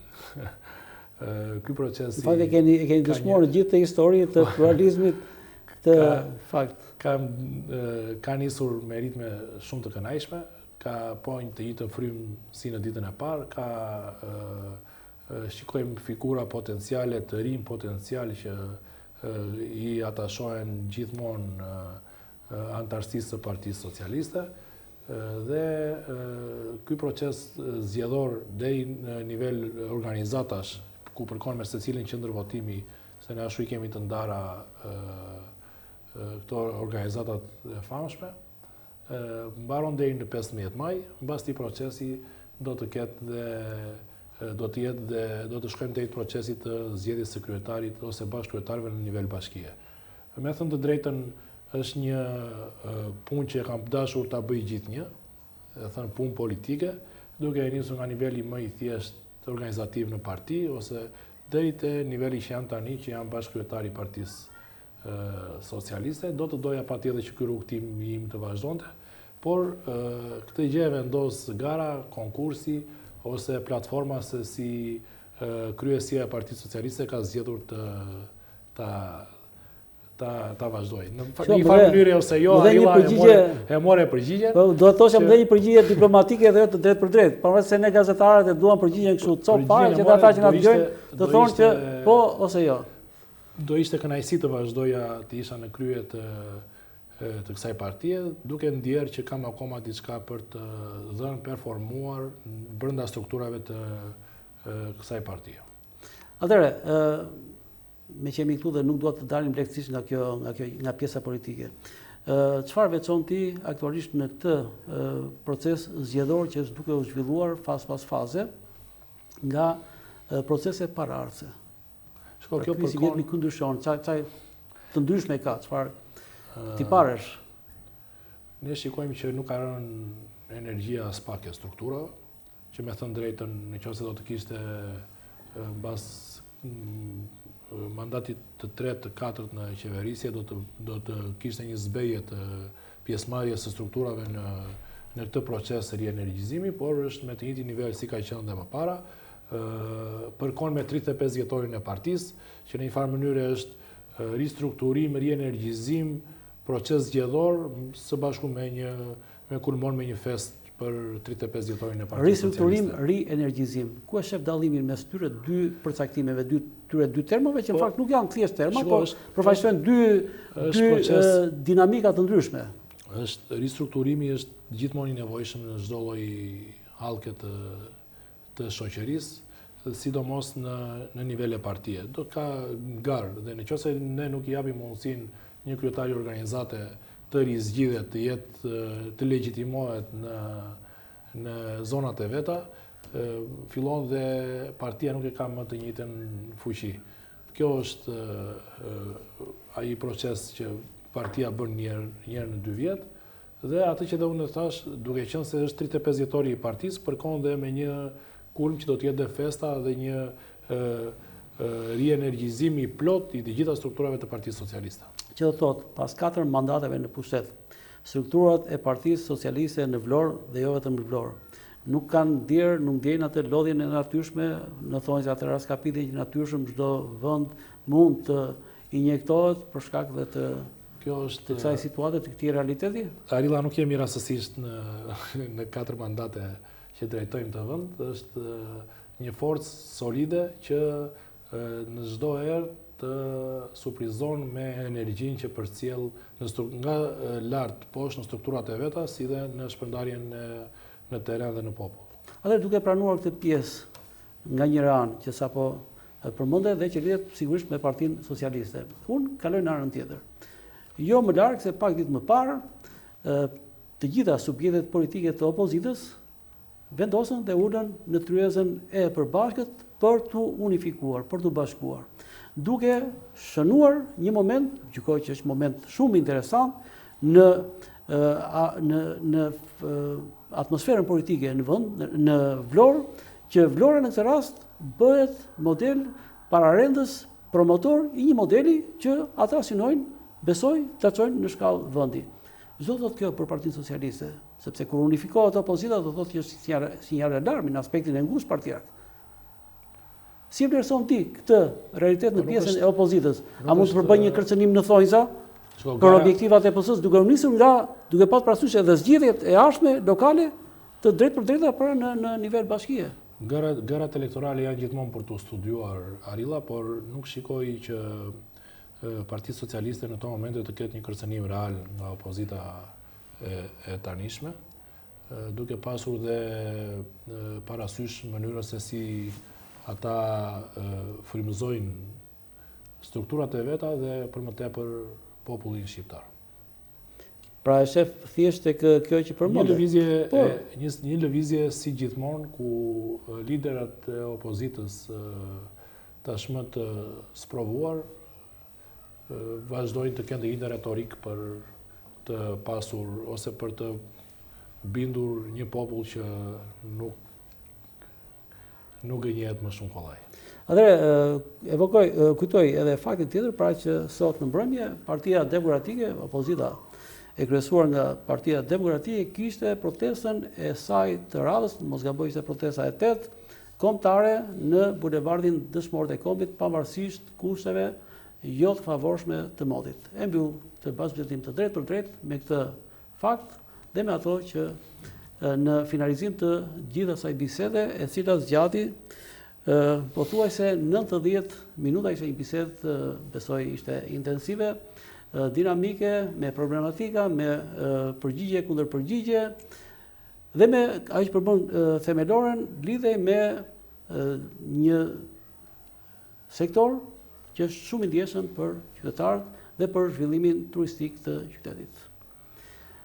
Ky proces në fakt e keni dëshmuar në gjithë të historitë të pluralizmit të fakt. Ka nisur me ritme shumë të kënaqshme. Ka ponjë të një të frymë si në ditën e parë, ka shikojmë figura potenciale, të rinj potencial që i atashohen gjithmonë antarësisë së Partisë Socialiste dhe ky proces zgjedhor deri në nivel organizatash ku përkon me secilin qendër votimi, se ne ashtu i kemi të ndara këto organizatat e famshme, mbaron deri në 15 maj, mbas këtij procesi do të ketë dhe do të shkojmë deri procesi të zgjedhjes së kryetarit ose bashkëkryetarëve në nivel bashkie. Me thënë të drejtën, është një punë që kam dashur ta bëj gjithnjë, thënë punë politike, duke e nisur nga niveli më i thjesht organizativ në parti ose deri te niveli që janë tani, që janë bashkëkryetari i Partisë Socialiste. Do të doja patjetër që ky rrugtim im të vazhdonte, por këtë gjë vendos gara, konkursi ose platforma se si kryesia e Partisë Socialiste ka zgjedhur ta vazhdoj. Në një farë mënyrë ose jo, e more përgjigjen. Do të thoshëm dhe një përgjigje diplomatike dhe të drejt për drejt. Pavarësisht se ne gazetarët e duam përgjigjen kështu cop fare që ata që na dëgjojnë të thonë që po ose jo. Do ishte kënaqësi të vazhdoja të isha në krye të kësaj partie, duke ndjerë që kam akoma diçka për të dhënë performuar brenda strukturave të kësaj partie. Atëherë, me që jemi këtu dhe nuk duhet të dalim lehtësisht nga pjesa politike. Çfarë veçon ti aktualisht në këtë proces zgjedhor që është duke u zhvilluar fazë pas faze nga procese paraardhëse? Shko, kjo si vjetëmi këndryshon, çaj të ndryshme ka, çfarë tiparesh? Ne shikojmë që nuk ka rënë energjia as pak e strukturave, që me thënë drejtën, nëse do të kishte mbas mandatit të tretë, të katërt në qeverisje, do të kishte një zbeje të pjesëmarrjes së strukturave në këtë proces rienergjizimi, por është me të njëjtin nivel si ka qenë dhe më para, përkon me 35 vjetorin e partisë, që në një farë mënyrë është ristrukturim, rienergjizim, proces zgjedhor së bashku me kulmon me një fest për 35 vjetorin e Partisë Socialiste. Ristrukturim, rienergjizim. Ku e shef dallimin mes tyre dy përcaktimeve, tyre dy termave që në fakt nuk janë thjesht terma, por përfaqësojnë dy dinamika të ndryshme. Ristrukturimi është gjithmonë i nevojshëm në çdo lloj hallke të shoqërisë, sidomos në nivele partie. Do ka garë dhe nëse ne nuk i japim mundësinë një kryetari organizate të rizgjidhet, të jetë të legjitimohet në zonat e veta, fillon dhe partia nuk e ka më të njëjtën fuqi. Kjo është ai proces që partia bën një në 2 vjet, dhe atë që dhe unë thash, duke qenë se është 35 vjetori i partisë, përkon dhe me një kulm që do të jetë dhe festa dhe një rienergjizim i plot i të gjitha strukturave të Partisë Socialiste. Që do thotë, pas 4 mandateve në pushtet, strukturat e Partisë Socialiste në Vlorë dhe jo vetëm në Vlorë nuk kanë dirë, nuk ndjejnë atë lodhjen e natyrshme, në thonë se atë raskapitje që natyrshëm çdo vend mund të injektohet për shkak dhe të kësaj situate, të këtij realiteti? Arilla, nuk jemi rastësisht në 4 mandate që drejtojmë të vend, është një forcë solide që në çdo herë të surprizon me energjinë që përcjell nga lart poshtë në strukturat e veta, si dhe në shpërndarjen në teren dhe në popull. Atëherë, duke pranuar këtë pjesë nga një anë që sapo përmendë dhe që lidhet sigurisht me Partinë Socialiste, unë kaloj në anën tjetër. Jo më larg se pak ditë më parë, të gjitha subjektet politike të opozitës vendosën dhe ulën në tryezën e përbashkët për të unifikuar, për të bashkuar, duke shënuar një moment, gjykoj që është moment shumë interesant në atmosferën politike në vend, në Vlorë, që Vlora në këtë rast bëhet model pararendës promotor i një modeli që ata synojnë, besoj, të çojnë në shkallë vendi. Çdo thotë kjo për Partinë Socialiste, sepse kur unifikohet opozita do thotë që është sinjal alarmi në aspektin e ngushtë partijak. Si vlerëson ti këtë realitet në pjesën e opozitës? A mund të përbëj një kërcënim në thonjza për objektivat e PS-së, duke nisur pas parasysh edhe zgjedhjet e ardhshme lokale të drejt për drejta para në nivel bashkie? Gërat elektorale janë gjithmonë për të studiuar Arilla, por nuk shikoj që Partia Socialiste në këto momente të ketë një kërcënim real nga opozita e tanishme, duke pasur dhe parasysh mënyrën se si ata frymëzojnë strukturat e veta dhe për më tepër popullin shqiptar. Pra e shef thjesht tek kjo që përmendë. Një lëvizje si gjithmonë ku liderat e opozitës tashmë të sprovuar vazhdojnë të kenë një retorik për të pasur ose për të bindur një popull që nuk gënjehet më shumë kollaj. Atëherë kujtoj edhe faktin tjetër, pra që sot në mbrëmje Partia Demokratike, opozita e kryesuar nga Partia Demokratike, kishte protestën e saj të radhës, mos gaboj ishte protesta e 8, kombëtare në bulevardin Dëshmorët e Kombit, pavarësisht kushteve jo të favorshme të modit. E mbyll të bashkëbëzhetim të drejtë për drejtë me këtë fakt dhe me ato që në finalizim të gjithë asaj bisede, e cila zgjati pothuajse 90 minuta, ishte një bisedë, besoj ishte intensive, dinamike, me problematika, me përgjigje kundër përgjigje, dhe me ajo që përbën themeloren lidhej me një sektor që është shumë i ndjeshëm për qytetarët dhe për zhvillimin turistik të qytetit.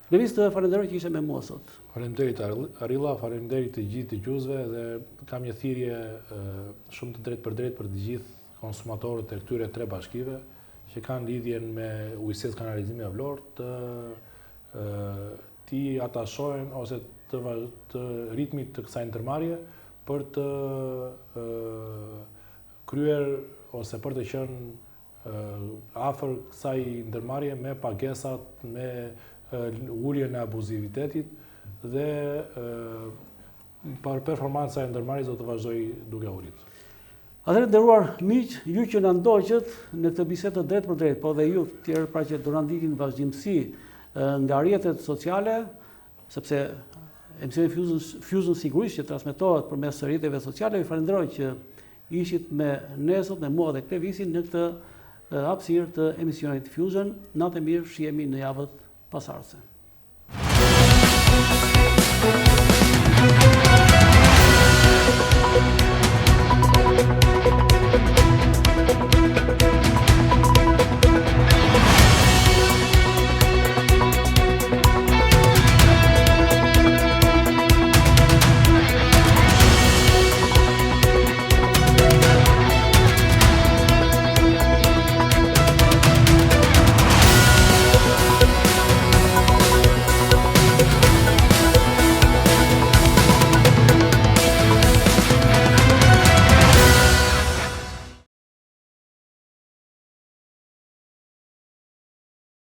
Lëviz të falenderoj që ishe me mua sot. Faleminderit Arilla, faleminderit të gjithë dëgjuesve dhe kam një thirrje shumë të drejtë për të gjithë konsumatorët e këtyre 3 bashkive që kanë lidhjen me ujësisë kanalizimi e Vlorë ti atashohen ose të ritmit të kësaj ndërmarrje për të kryer ose për të qenë afër kësaj ndërmarrje me pagesat, me uljen e abuzivitetit dhe për performanca e ndërmarrjes do të vazhdoj duke u rritur. Atëherë nderuar miq, ju që na ndoqët në këtë bisedë të drejtë për drejtë, po dhe ju të tjerë pra që do na ndiqni vazhdimsi nga rrjetet sociale, sepse emisioni Fusion sigurisht që transmetohet përmes rrjeteve sociale, ju falenderoj që ishit me ne sot, me mua dhe Klevisin në këtë hapësirë të emisionit Fusion. Natë mirë, shihemi në javët pasardhëse.